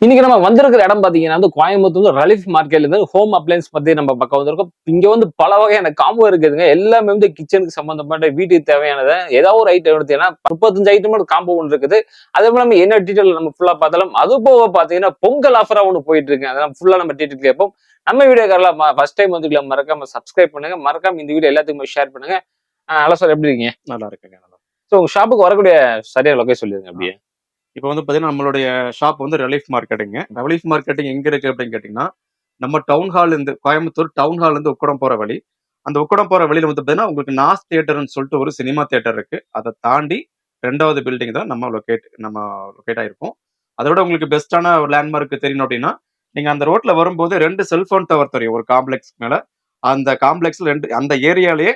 இன்னைக்கு நம்ம வந்திருக்கிற இடம் பாத்தீங்கன்னா வந்து கோயம்புத்தூர் ரிலீஃப் மார்க்கெட்ல இருந்து ஹோம் அப்ளையன்ஸ் பத்தி நம்ம பக்கம் வந்திருக்கோம். இங்க வந்து பல வகையான காம்போ இருக்குதுங்க. எல்லாமே வந்து கிச்சனுக்கு சம்பந்தப்பட்ட வீட்டுக்கு தேவையானதை ஏதாவது ஒரு ஐட்டம் எடுத்தீங்கன்னா 35 ஐட்டம் காம்போ ஒன்று இருக்குது. அதே போல நம்ம என்ன டீட்டெயில் நம்ம ஃபுல்லா பார்த்தாலும் அது போக பாத்தீங்கன்னா பொங்கல் ஆஃபரா ஒன்று போயிட்டு இருக்கு. அதெல்லாம் ஃபுல்லா நம்ம டீட்டெயில் கேட்போம். நம்ம வீடியோக்காரலாம் ஃபர்ஸ்ட் டைம் வந்து மறக்காம சப்ஸ்கிரைப் பண்ணுங்க. மறக்காம இந்த வீடியோ எல்லாத்துக்குமே ஷேர் பண்ணுங்க. ஹலோ சார், எப்படி இருக்கீங்க? நல்லா இருக்குங்க. நல்லா. ஸோ உங்க ஷாப்புக்கு வரக்கூடிய சரியா லொகேஷன் சொல்லிடுங்க அப்படியே. இப்போ வந்து பார்த்தீங்கன்னா நம்மளுடைய ஷாப் வந்து ரிலீஃப் மார்க்கெட்டிங்க. ரிலீஃப் மார்க்கெட்டிங் எங்க இருக்கு அப்படின்னு கேட்டிங்கன்னா, நம்ம டவுன் ஹால் இருந்து கோயம்புத்தூர் டவுன் ஹால் இருந்து உக்கடம் போற வழி. அந்த உக்கடம் போற வழியில வந்து பார்த்தீங்கன்னா உங்களுக்கு நாஸ் தியேட்டர்னு சொல்லிட்டு ஒரு சினிமா தியேட்டர் இருக்கு. அதை தாண்டி 2வது பில்டிங் தான் நம்ம லொக்கேட் ஆயிருப்போம். அதை விட உங்களுக்கு பெஸ்ட்டான ஒரு லேண்ட்மார்க் தெரியணும் அப்படின்னா, நீங்க அந்த ரோட்ல வரும்போது 2 செல்போன் டவர் தெரியும் ஒரு காம்ப்ளெக்ஸ் மேல. அந்த காம்ப்ளெக்ஸ்ல அந்த ஏரியாலேயே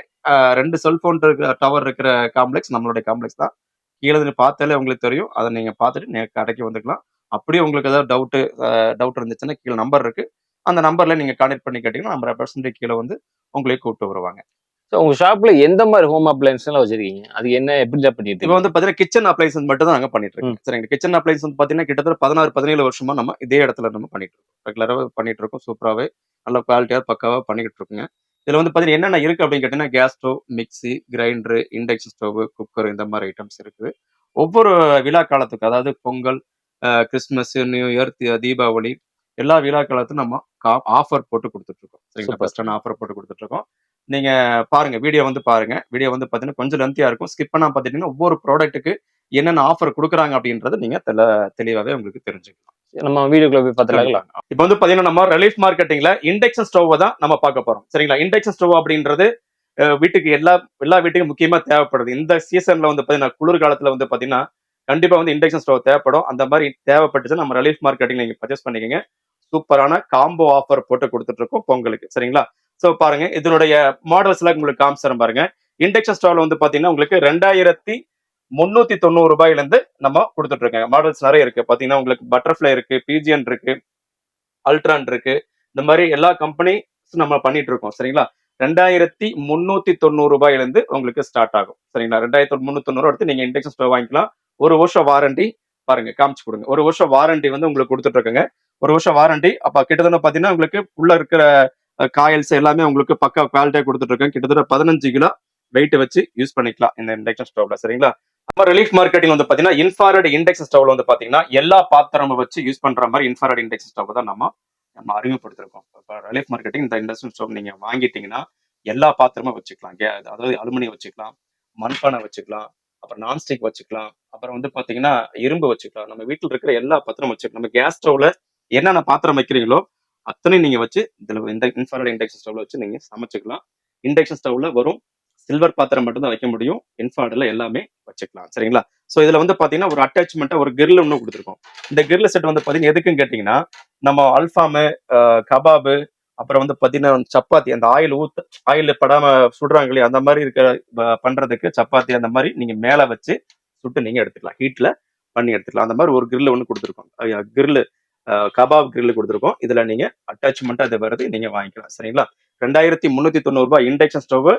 2 செல்போன் டவர் இருக்கிற காம்ப்ளெக்ஸ் நம்மளுடைய காம்ப்ளெக்ஸ் தான். கீழே இருந்து பார்த்தாலே உங்களுக்கு தெரியும். அதை நீங்க பார்த்துட்டு கடைக்கு வந்துக்கலாம். அப்படியே உங்களுக்கு ஏதாவது டவுட் இருந்துச்சுன்னா கீழே நம்பர் இருக்கு. அந்த நம்பர்ல நீங்க கான்டெக்ட் பண்ணி கேட்டீங்கன்னா நம்ம ரெப்ரசன்டேட்டிவ் கீழே வந்து உங்களையே கூப்பிட்டு வருவாங்க. உங்க ஷாப்ல எந்த மாதிரி ஹோம் அப்ளையன்ஸ் எல்லாம் வச்சிருக்கீங்க? அது என்ன எப்படி பண்ணிட்டு இப்போ வந்து பாத்தீங்கன்னா கிச்சன் அப்ளைன்சஸ் மட்டும் தான் நாங்க பண்ணிட்டு இருக்கோம். சரிங்க. கிச்சன் அப்ளைன்ஸ் வந்து பாத்தீங்கன்னா கிட்டத்தட்ட 16, 17 வருஷமா நம்ம இதே இடத்துல நம்ம பண்ணிட்டு இருக்கோம். ரெகுலரா பண்ணிட்டு இருக்கோம். சூப்பராவே நல்ல குவாலிட்டியா பக்காவா பண்ணிக்கிட்டு இருக்கோங்க. இதுல வந்து பாத்தீங்கன்னா என்னென்ன இருக்கு அப்படின்னு கேட்டீங்கன்னா gas stove, mixie, grinder, induction stove, cooker இந்த மாதிரி ஐட்டம்ஸ் இருக்குது. ஒவ்வொரு விழா காலத்துக்கு அதாவது Pongal, Christmas, new year, Deepavali எல்லா விழா காலத்துக்கும் நம்ம ஆஃபர் போட்டு கொடுத்துட்டு இருக்கோம். சரிங்களா? பெஸ்டான ஆஃபர் போட்டு கொடுத்துட்டு இருக்கோம். நீங்க பாருங்க, வீடியோ வந்து பாருங்க. வீடியோ வந்து பாத்தீங்கன்னா கொஞ்சம் லென்த்தியா இருக்கும். ஸ்கிப் பண்ணாம பாத்துட்டீங்கன்னா ஒவ்வொரு ப்ராடக்ட்டுக்கு என்னென்ன ஆஃபர் கொடுக்குறாங்க அப்படின்றது நீங்க தெளிவாவே உங்களுக்கு தெரிஞ்சுக்கலாம். நம்ம வீடியோக்குள்ள போய் பார்த்துக்கலாம். இப்போ வந்து பாத்தீங்கன்னா நம்ம ரிலீஃப் மார்க்கெட்டிங்ல இண்டக்ஷன் ஸ்டவ் தான் நம்ம பார்க்க போறோம். சரிங்களா? இண்டக்ஷன் ஸ்டவ் அப்படின்றது வீட்டுக்கு எல்லா வீட்டுக்கும் முக்கியமா தேவைப்படுது. இந்த சீசன்ல வந்து பாத்தீங்கன்னா குளிர்காலத்துல வந்து பாத்தீங்கன்னா கண்டிப்பா வந்து இண்டக்ஷன் ஸ்டவ் தேவைப்படும். அந்த மாதிரி தேவைப்பட்டுச்சு நம்ம ரிலீஃப் மார்க்கெட்டிங் நீங்க பர்ச்சேஸ் பண்ணிக்கங்க. சூப்பரான காம்போ ஆஃபர் போட்டு கொடுத்துட்டு இருக்கோம் பொங்கலுக்கு. சரிங்களா? சோ பாருங்க, இதனுடைய மாடல்ஸ் எல்லாம் உங்களுக்கு காமிச்சிடும் பாருங்க. இண்டக்ஷன் ஸ்டவ்ல வந்து பாத்தீங்கன்னா உங்களுக்கு 2390 ரூபாயில இருந்து நம்ம கொடுத்துட்டு இருக்கோம். மாடல்ஸ் நிறைய இருக்கு. பாத்தீங்கன்னா உங்களுக்கு பட்டர்ஃபிளை இருக்கு, பிஜிஎன் இருக்கு, அல்ட்ரான் இருக்கு. இந்த மாதிரி எல்லா கம்பெனி நம்ம பண்ணிட்டு இருக்கோம். சரிங்களா? 2390 ரூபாயில இருந்து உங்களுக்கு ஸ்டார்ட் ஆகும். சரிங்களா? 2390 எடுத்து நீங்க இண்டக்ஷன் ஸ்டவ் வாங்கிக்கலாம். 1 வருஷம் வாரண்டி பாருங்க, காமிச்சு கொடுங்க. 1 வருஷம் வாரண்டி வந்து உங்களுக்கு கொடுத்துட்டு இருக்கங்க. 1 வருஷம் வாரண்டி. அப்ப கிட்டத்தட்ட பாத்தீங்கன்னா உங்களுக்கு உள்ள இருக்கிற காயில்ஸ் எல்லாமே உங்களுக்கு பக்கா குவாலிட்டியா கொடுத்துட்டு இருக்கேன். கிட்டத்தட்ட 15 கிலோ வெயிட் வச்சு யூஸ் பண்ணிக்கலாம் இந்த இண்டக்ஷன் ஸ்டவ்ல. சரிங்களா? நம்ம ரிலீஃப் மார்க்கெட்டிங் வந்து பாத்தீங்கன்னா இன்ஃப்ராரெட் இண்டக்ஷன் ஸ்டவ்ல வந்து பாத்தீங்கன்னா எல்லா பாத்திரமும் வச்சு யூஸ் பண்ற மாதிரி இன்ஃப்ராரெட் இண்டக்ஷன் ஸ்டவ் தான் நம்ம அறிமுகப்படுத்திருக்கோம். ரிலீஃப் மார்க்கெட்டிங் இந்த இண்டக்ஷன் ஸ்டவ் நீங்க வாங்கிட்டீங்கன்னா எல்லா பாத்திரமும் வச்சுக்கலாம். அதாவது அலுமினியம் வச்சுக்கலாம், மண்பானை வச்சுக்கலாம், அப்புறம் நான்ஸ்டிக் வச்சுக்கலாம், அப்புறம் வந்து பாத்தீங்கன்னா இரும்பு வச்சுக்கலாம். நம்ம வீட்டுல இருக்கிற எல்லா பாத்திரமும் வச்சுக்கலாம். நம்ம கேஸ் ஸ்டவ்ல என்னென்ன பாத்திரம் வைக்கிறீங்களோ அத்தனையும் நீங்க வச்சு இதுல இந்த இன்ஃப்ராரெட் இண்டக்ஷன் ஸ்டவ்ல வச்சு நீங்க சமைச்சுக்கலாம். இண்டக்ஷன் ஸ்டவ்ல வரும் சில்வர் பாத்திரம் மட்டும் தான் வைக்க முடியும். இன்ஃப்ராரெட்ல எல்லாமே வச்சுக்கலாம். சரிங்களா? சோ இதுல வந்து பாத்தீங்கன்னா ஒரு அட்டாச்மெண்டா ஒரு கிரில் ஒன்று கொடுத்துருக்கோம். இந்த கிரில் செட் வந்து பாத்தீங்கன்னா எதுக்குன்னு கேட்டீங்கன்னா நம்ம அல்ஃபாமு, கபாபு, அப்புறம் வந்து பாத்தீங்கன்னா சப்பாத்தி அந்த ஆயில் படாம சுடுறாங்க இல்லையா, அந்த மாதிரி இருக்கிற பண்றதுக்கு சப்பாத்தி அந்த மாதிரி நீங்க மேல வச்சு சுட்டு நீங்க எடுத்துக்கலாம். ஹீட்ல பண்ணி எடுத்துக்கலாம். அந்த மாதிரி ஒரு கிரில் ஒன்று கொடுத்துருக்கோம். கிரில் கபாப் கிரில் கொடுத்துருக்கோம். இதுல நீங்க அட்டாச்மெண்டா இது வருது, நீங்க வாங்கிக்கலாம். சரிங்களா? 2390 ரூபாய் இண்டக்ஷன் ஸ்டவ்.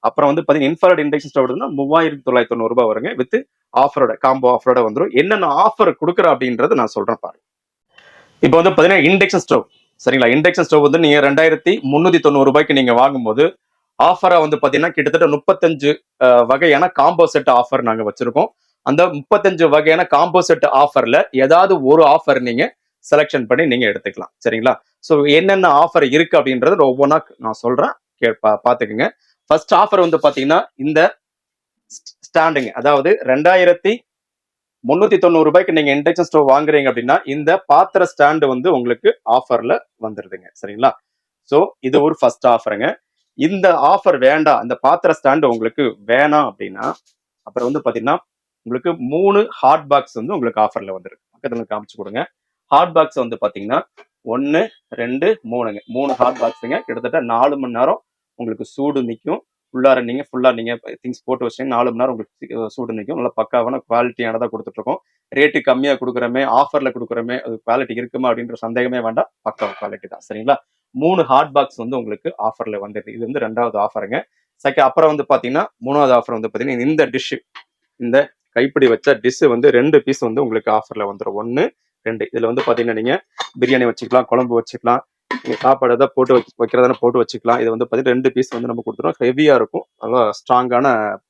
அப்புறம் வந்து பாத்தீங்கன்னா இன்ஃப்ராரெட் இண்டக்ஷன் ஸ்டவ் எடுத்தா 3990 ரூபாய் வருங்க. வித் ஆஃபரோட காம்போ ஆஃபரோட வந்துடும். என்னென்ன ஆஃபர் கொடுக்குறேன் அப்படின்றது நான் சொல்றேன் பாருங்க. இப்போ வந்து பாத்தீங்கன்னா இண்டக்ஷன் ஸ்டவ். சரிங்களா? இண்டக்ஷன் ஸ்டவ் வந்து நீங்க 2390 ரூபாய்க்கு நீங்க வாங்கும்போது ஆஃபரா வந்து பாத்தீங்கன்னா கிட்டத்தட்ட 35 வகையான காம்போ செட் ஆஃபர் நாங்க வச்சிருக்கோம். அந்த 35 வகையான காம்போ செட் ஆஃபர்ல ஏதாவது ஒரு ஆஃபர் நீங்க செலக்ஷன் பண்ணி நீங்க எடுத்துக்கலாம். சரிங்களா? சோ என்னென்ன ஆஃபர் இருக்கு அப்படின்றது ஒவ்வொன்றா நான் சொல்றேன், பாத்துக்குங்க. ஃபர்ஸ்ட் ஆஃபர் வந்து பாத்தீங்கன்னா இந்த ஸ்டாண்டுங்க. அதாவது 2390 ரூபாய்க்கு நீங்க இண்டக்ஷன் ஸ்டவ் வாங்குறீங்க அப்படின்னா இந்த பாத்திர ஸ்டாண்டு வந்து உங்களுக்கு ஆஃபர்ல வந்துருதுங்க. சரிங்களா? சோ இது ஒரு ஃபர்ஸ்ட் ஆஃபருங்க. இந்த ஆஃபர் வேண்டாம், இந்த பாத்திர ஸ்டாண்டு உங்களுக்கு வேணாம் அப்படின்னா அப்புறம் வந்து பாத்தீங்கன்னா உங்களுக்கு 3 ஹாட் பாக்ஸ் வந்து உங்களுக்கு ஆஃபர்ல வந்துருக்கு. பக்கத்துல காமிச்சு கொடுங்க. ஹாட் பாக்ஸ் வந்து பாத்தீங்கன்னா 1, 2, 3ங்க. 3 ஹாட் பாக்ஸுங்க. கிட்டத்தட்ட 4 மணி நேரம் உங்களுக்கு சூடு நிற்கும். ஃபுல்லா நீங்க திங்ஸ் போட்டு வச்சீங்கன்னா 4 மணி நேரம் உங்களுக்கு சூடு நிற்கும். நல்லா பக்காவான குவாலிட்டியானதா கொடுத்துட்டு இருக்கோம். ரேட்டு கம்மியா கொடுக்குறமே, ஆஃபர்ல கொடுக்குறமே, அது குவாலிட்டி இருக்குமா அப்படின்ற சந்தேகமே வேண்டாம். பக்காவ குவாலிட்டி தான். சரிங்களா? 3 ஹாட் பாக்ஸ் வந்து உங்களுக்கு ஆஃபர்ல வந்துது. இது வந்து 2வது ஆஃபருங்க. அப்புறம் வந்து பாத்தீங்கன்னா 3வது ஆஃபர் வந்து பாத்தீங்கன்னா இந்த டிஷ், இந்த கைப்பிடி வச்ச டிஷ் வந்து 2 பீஸ் வந்து உங்களுக்கு ஆஃபர்ல வந்துடும். 1, 2. இதுல வந்து பாத்தீங்கன்னா நீங்க பிரியாணி வச்சுக்கலாம், குழம்பு வச்சுக்கலாம், நீங்க சாப்பாடு ஏதாவது போட்டு வைக்கிறதா போட்டு வச்சுக்கலாம். இது வந்து பாத்தீங்கன்னா 2 பீஸ் வந்து நம்ம கொடுத்துறோம். ஹெவியா இருக்கும், நல்லா ஸ்ட்ராங்கான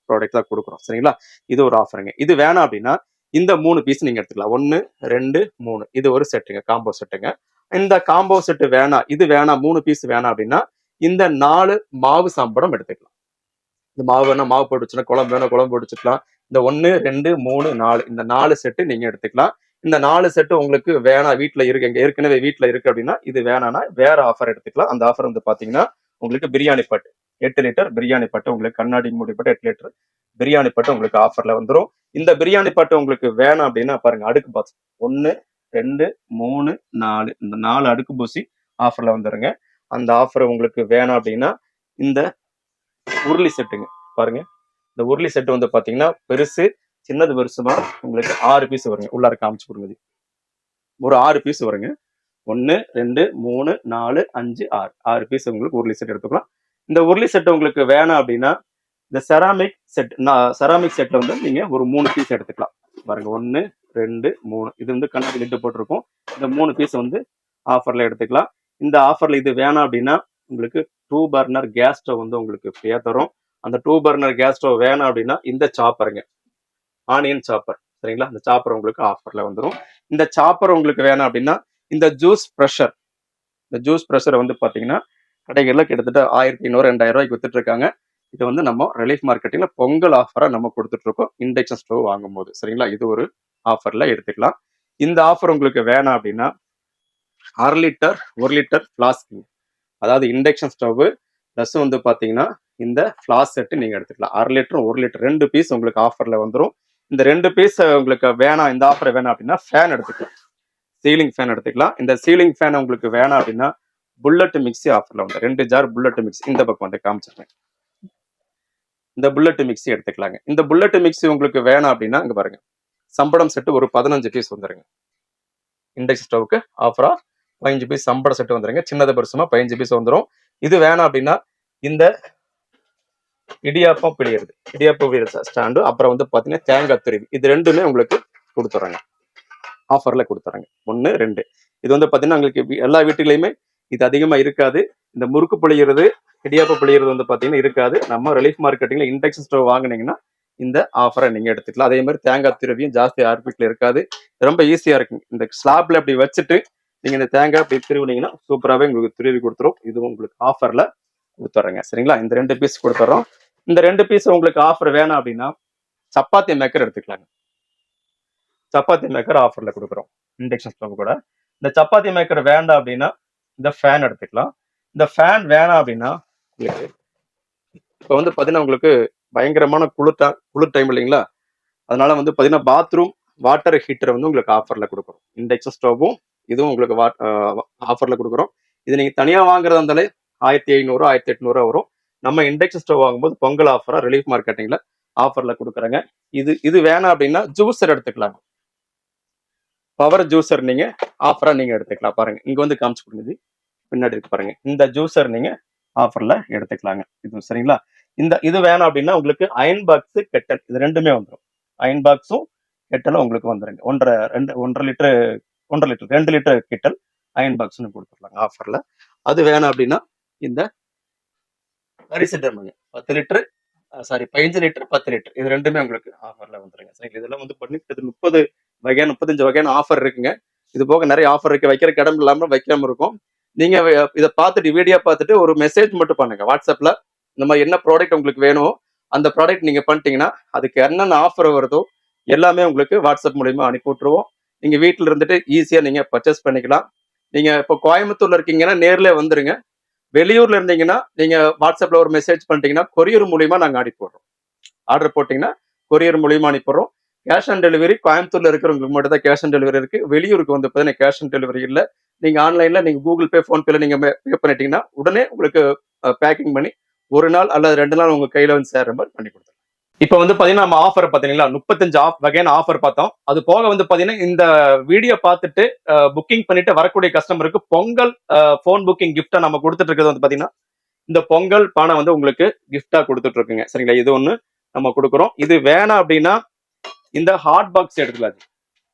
ப்ராடக்ட் தான் கொடுக்குறோம். சரிங்களா, இது ஒரு ஆஃபருங்க. இது வேணாம் அப்படின்னா இந்த 3 பீஸ் நீங்க எடுத்துக்கலாம். 1 2 3 இது ஒரு செட்டுங்க, காம்போ செட்டுங்க. இந்த காம்போ செட்டு வேணாம், இது வேணாம், 3 பீஸ் வேணாம் அப்படின்னா இந்த 4 மாவு சாம்படம் எடுத்துக்கலாம். இந்த மாவு வேணா மாவு போட்டு வச்சுக்கலாம், குழம்பு வேணா குழம்பு போட்டு வச்சுக்கலாம். இந்த 1 2 3 4 இந்த 4 செட்டு நீங்க எடுத்துக்கலாம். இந்த 4 செட்டு உங்களுக்கு வேணாம், வீட்டுல இருக்கு, எங்க ஏற்கனவே வீட்டுல இருக்கு அப்படின்னா இது வேணாம்னா வேற ஆஃபர் எடுத்துக்கலாம். அந்த ஆஃபர் வந்து பாத்தீங்கன்னா உங்களுக்கு பிரியாணி பட்டு 8 லிட்டர் பிரியாணி பட்டு, உங்களுக்கு கண்ணாடி மூடி பட்டு 8 லிட்டர் பிரியாணி பட்டு உங்களுக்கு ஆஃபர்ல வந்துடும். இந்த பிரியாணி பட்டு உங்களுக்கு வேணாம் அப்படின்னா பாருங்க, அடுக்கு பாக்ஸ் 1 2 3 4 இந்த 4 அடுக்கு பூசி ஆஃபர்ல வந்துருங்க. அந்த ஆஃபர் உங்களுக்கு வேணாம் அப்படின்னா இந்த உருளி செட்டுங்க பாருங்க. இந்த உருளி செட்டு வந்து பாத்தீங்கன்னா பெருசு சின்னது பெருசுமா உங்களுக்கு 6 பீஸ் வருங்க. உள்ளார காமிச்சு கொடுங்க, ஒரு 6 பீஸ் வருங்க. 1 2 3 4 5 6 6 பீஸ் உங்களுக்கு உருளி செட் எடுத்துக்கலாம். இந்த உருளி செட் உங்களுக்கு வேணாம் அப்படின்னா இந்த செராமிக் செட், செராமிக் செட்ல வந்து நீங்க ஒரு 3 பீஸ் எடுத்துக்கலாம். பாருங்க 1 2 3 இது வந்து கண்ணாடி லிட்டு போட்டிருக்கும். இந்த 3 பீஸ் வந்து ஆஃபர்ல எடுத்துக்கலாம். இந்த ஆஃபர்ல இது வேணாம் அப்படின்னா உங்களுக்கு 2 பர்னர் கேஸ் ஸ்டவ் வந்து உங்களுக்கு ஃப்ரீயா தரும். அந்த 2 பர்னர் கேஸ் ஸ்டவ் வேணாம் அப்படின்னா இந்த சாப்பருங்க, ஆனியன் சாப்பர். சரிங்களா, இந்த சாப்பர் உங்களுக்கு ஆஃபர்ல வந்துடும். இந்த சாப்பர் உங்களுக்கு வேணாம் அப்படின்னா இந்த ஜூஸ் ப்ரெஷர், இந்த ஜூஸ் ப்ரெஷர் வந்து பாத்தீங்கன்னா கடைகள்ல கிட்டத்தட்ட 1500 2000 ரூபாய்க்கு வித்துட்டு இருக்காங்க. இது வந்து நம்ம ரிலீஃப் மார்க்கெட்டிங்ல பொங்கல் ஆஃபரா நம்ம கொடுத்துட்டு இருக்கோம் இண்டக்ஷன் ஸ்டவ் வாங்கும் போது. சரிங்களா, இது ஒரு ஆஃபர்ல எடுத்துக்கலாம். இந்த ஆஃபர் உங்களுக்கு வேணாம் அப்படின்னா 1/2 லிட்டர் 1 லிட்டர் ஃபிளாஸ்க், அதாவது இண்டக்ஷன் ஸ்டவ் பிளஸ் வந்து பாத்தீங்கன்னா இந்த ஃபிளாஸ் செட் நீங்க எடுத்துக்கலாம். 1/2 லிட்டர் 1 லிட்டர் 2 பீஸ் உங்களுக்கு ஆஃபர்ல வந்துடும். இந்த 2 பீஸ் உங்களுக்கு வேணாம், இந்த ஆஃபர் வேணாம் அப்படின்னா ஃபேன் எடுத்துக்கலாம், சீலிங் ஃபேன் எடுத்துக்கலாம். இந்த சீலிங் ஃபேன் உங்களுக்கு வேணாம் அப்படின்னா புல்லட் மிக்ஸி ஆஃபர்ல வந்து 2 ஜார் புல்லட் மிக்ஸி இந்த பக்கம் வந்து காமிச்சிருக்கேன். இந்த புல்லட் மிக்ஸி எடுத்துக்கலாங்க. இந்த புல்லட் மிக்ஸி உங்களுக்கு வேணாம் அப்படின்னா இங்க பாருங்க, சம்படம் செட்டு ஒரு 15 பீஸ் வந்துருங்க. இண்டக்ஷன் ஸ்டவ்க்கு ஆஃபரா 15 பீஸ் சம்பட செட்டு வந்துருங்க. சின்னது பெருசுமா 15 பீஸ் வந்துடும். இது வேணாம் அப்படின்னா இந்த இடியாப்பம் பிடிக்கிறது, இடியாப்பம் ஸ்டாண்டு, அப்புறம் வந்து பாத்தீங்கன்னா தேங்காய் துருவி, இது ரெண்டுமே உங்களுக்கு கொடுத்துறாங்க, ஆஃபர்ல கொடுத்துறாங்க. 1 2 இது வந்து பாத்தீங்கன்னா உங்களுக்கு எல்லா வீட்டுகளையுமே இது அதிகமா இருக்காது. இந்த முறுக்கு புளிகிறது இடியாப்பம் புளிகிறது வந்து பாத்தீங்கன்னா இருக்காது. நம்ம ரிலீஃப் மார்க்கெட்டிங்ல இண்டக்ஷன் ஸ்டவ் வாங்கினீங்கன்னா இந்த ஆஃபரை நீங்க எடுத்துக்கலாம். அதே மாதிரி தேங்காய் துருவியும் ஜாஸ்தி ஆர்பிட்ல இருக்காது, ரொம்ப ஈஸியா இருக்குங்க. இந்த ஸ்லாப்ல அப்படி வச்சுட்டு நீங்க இந்த தேங்காய் அப்படி திருவினீங்கன்னா சூப்பராகவே உங்களுக்கு துருவி கொடுத்துரும். இதுவும் உங்களுக்கு ஆஃபர்ல கொடுத்துட்றேங்க. சரிங்களா, இந்த 2 பீஸ் கொடுத்துறோம். இந்த 2 பீஸ் உங்களுக்கு ஆஃபர் வேணாம் அப்படின்னா சப்பாத்தி மேக்கர் எடுத்துக்கலாங்க. சப்பாத்தி மேக்கர் ஆஃபர்ல கொடுக்குறோம் இண்டக்ஷன் ஸ்டவ் கூட. இந்த சப்பாத்தி மேக்கர் வேண்டாம் அப்படின்னா இந்த ஃபேன் எடுத்துக்கலாம். இந்த ஃபேன் வேணாம் அப்படின்னா உங்களுக்கு இப்போ வந்து பாத்தீங்கன்னா உங்களுக்கு பயங்கரமான குளிர் டைம் இல்லைங்களா, அதனால வந்து பாத்தீங்கன்னா பாத்ரூம் வாட்டர் ஹீட்டர் வந்து உங்களுக்கு ஆஃபர்ல கொடுக்குறோம். இண்டக்ஷன் ஸ்டவ்வும் இதுவும் உங்களுக்கு ஆஃபர்ல கொடுக்குறோம். இது நீங்க தனியா வாங்குறதா இருந்தாலே 1500 1800 வரும். நம்ம இண்டக்ஷன் ஸ்டவ் வாங்கும்போது பொங்கல் ஆஃபரா ரிலீஃப் மார்க்கெட்டிங்ல ஆஃபர்ல கொடுக்குறாங்க. இது வேணாம் அப்படின்னா ஜூஸர் எடுத்துக்கலாம். பவர் ஜூஸர் நீங்க ஆஃபரா நீங்க எடுத்துக்கலாம். பாருங்க இங்க வந்து காமிச்சு கொடுங்க, பின்னாடி இருக்கு பாருங்க, இந்த ஜூஸர் நீங்க ஆஃபர்ல எடுத்துக்கலாங்க. இது சரிங்களா. இது வேணாம் அப்படின்னா உங்களுக்கு அயன் பாக்ஸ் கெட்டல் இது ரெண்டுமே வந்துடும். அயன் பாக்ஸும் கெட்டலும் உங்களுக்கு வந்துருங்க. 1.5 litre 2 litre kettle iron box கொடுத்துடலாங்க ஆஃபர்ல. அது வேணாம் அப்படின்னா இந்த அரிசிட்டர் 10 லிட்டர் 15 லிட்டர் 10 லிட்டர் இது ரெண்டுமே உங்களுக்கு ஆஃபர்ல வந்துருங்க. சரி, இதெல்லாம் வந்து பண்ணி 30 வகையான 35 வகையான ஆஃபர் இருக்குங்க. இது போக நிறைய ஆஃபர் இருக்கு, வைக்கிற இடம் இல்லாம வைக்காம இருக்கும். நீங்க இதை பார்த்துட்டு வீடியோ பார்த்துட்டு ஒரு மெசேஜ் மட்டும் பண்ணுங்க வாட்ஸ்அப்ல, இந்த மாதிரி என்ன ப்ராடக்ட் உங்களுக்கு வேணும் அந்த ப்ராடக்ட் நீங்க பண்ணிட்டீங்கன்னா அதுக்கு என்னென்ன ஆஃபர் வருதோ எல்லாமே உங்களுக்கு வாட்ஸ்அப் மூலியமா அனுப்பி விட்டுருவோம். நீங்க வீட்டுல இருந்துட்டு ஈஸியா நீங்க பர்ச்சேஸ் பண்ணிக்கலாம். நீங்க இப்போ கோயம்புத்தூர்ல இருக்கீங்கன்னா நேர்ல வந்துருங்க. வெளியூர்ல இருந்தீங்கன்னா நீங்க வாட்ஸ்அப்ல ஒரு மெசேஜ் பண்ணிட்டீங்கன்னா கொரியர் மூலியமா நாங்க அனுப்பி விடுறோம். ஆர்டர் போட்டீங்கன்னா கொரியர் மூலியமா அனுப்பிடுறோம். கேஷ் ஆன் டெலிவரி கோயம்புத்தூர்ல இருக்கிறவங்களுக்கு மட்டும் தான் கேஷ் ஆன் டெலிவரி இருக்கு. வெளியூருக்கு வந்து பார்த்தீங்கன்னா கேஷ் ஆன் டெலிவரி இல்லை. நீங்க ஆன்லைன்ல நீங்க கூகுள் பே போன்பேல நீங்க பே பண்ணிட்டீங்கன்னா உடனே உங்களுக்கு பேக்கிங் பண்ணி 1 நாள் அல்லது 2 நாள் உங்க கையில வந்து சேர்ற மாதிரி பண்ணி கொடுத்துருவோம். இப்போ வந்து பாத்தீங்கன்னா நம்ம ஆஃபர் பாத்தீங்களா 35 வகையான ஆஃபர் பார்த்தோம். அது போக வந்து பாத்தீங்கன்னா இந்த வீடியோ பார்த்துட்டு புக்கிங் பண்ணிட்டு வரக்கூடிய கஸ்டமருக்கு பொங்கல் போன் புக்கிங் கிஃப்டா நம்ம கொடுத்துட்டு இருக்கிறது வந்து பாத்தீங்கன்னா இந்த பொங்கல் பானை வந்து உங்களுக்கு கிஃப்டா கொடுத்துட்டு இருக்குங்க. சரிங்களா, இது ஒண்ணு நம்ம கொடுக்குறோம். இது வேணாம் அப்படின்னா இந்த ஹாட் பாக்ஸ் எடுத்துக்கலாம்.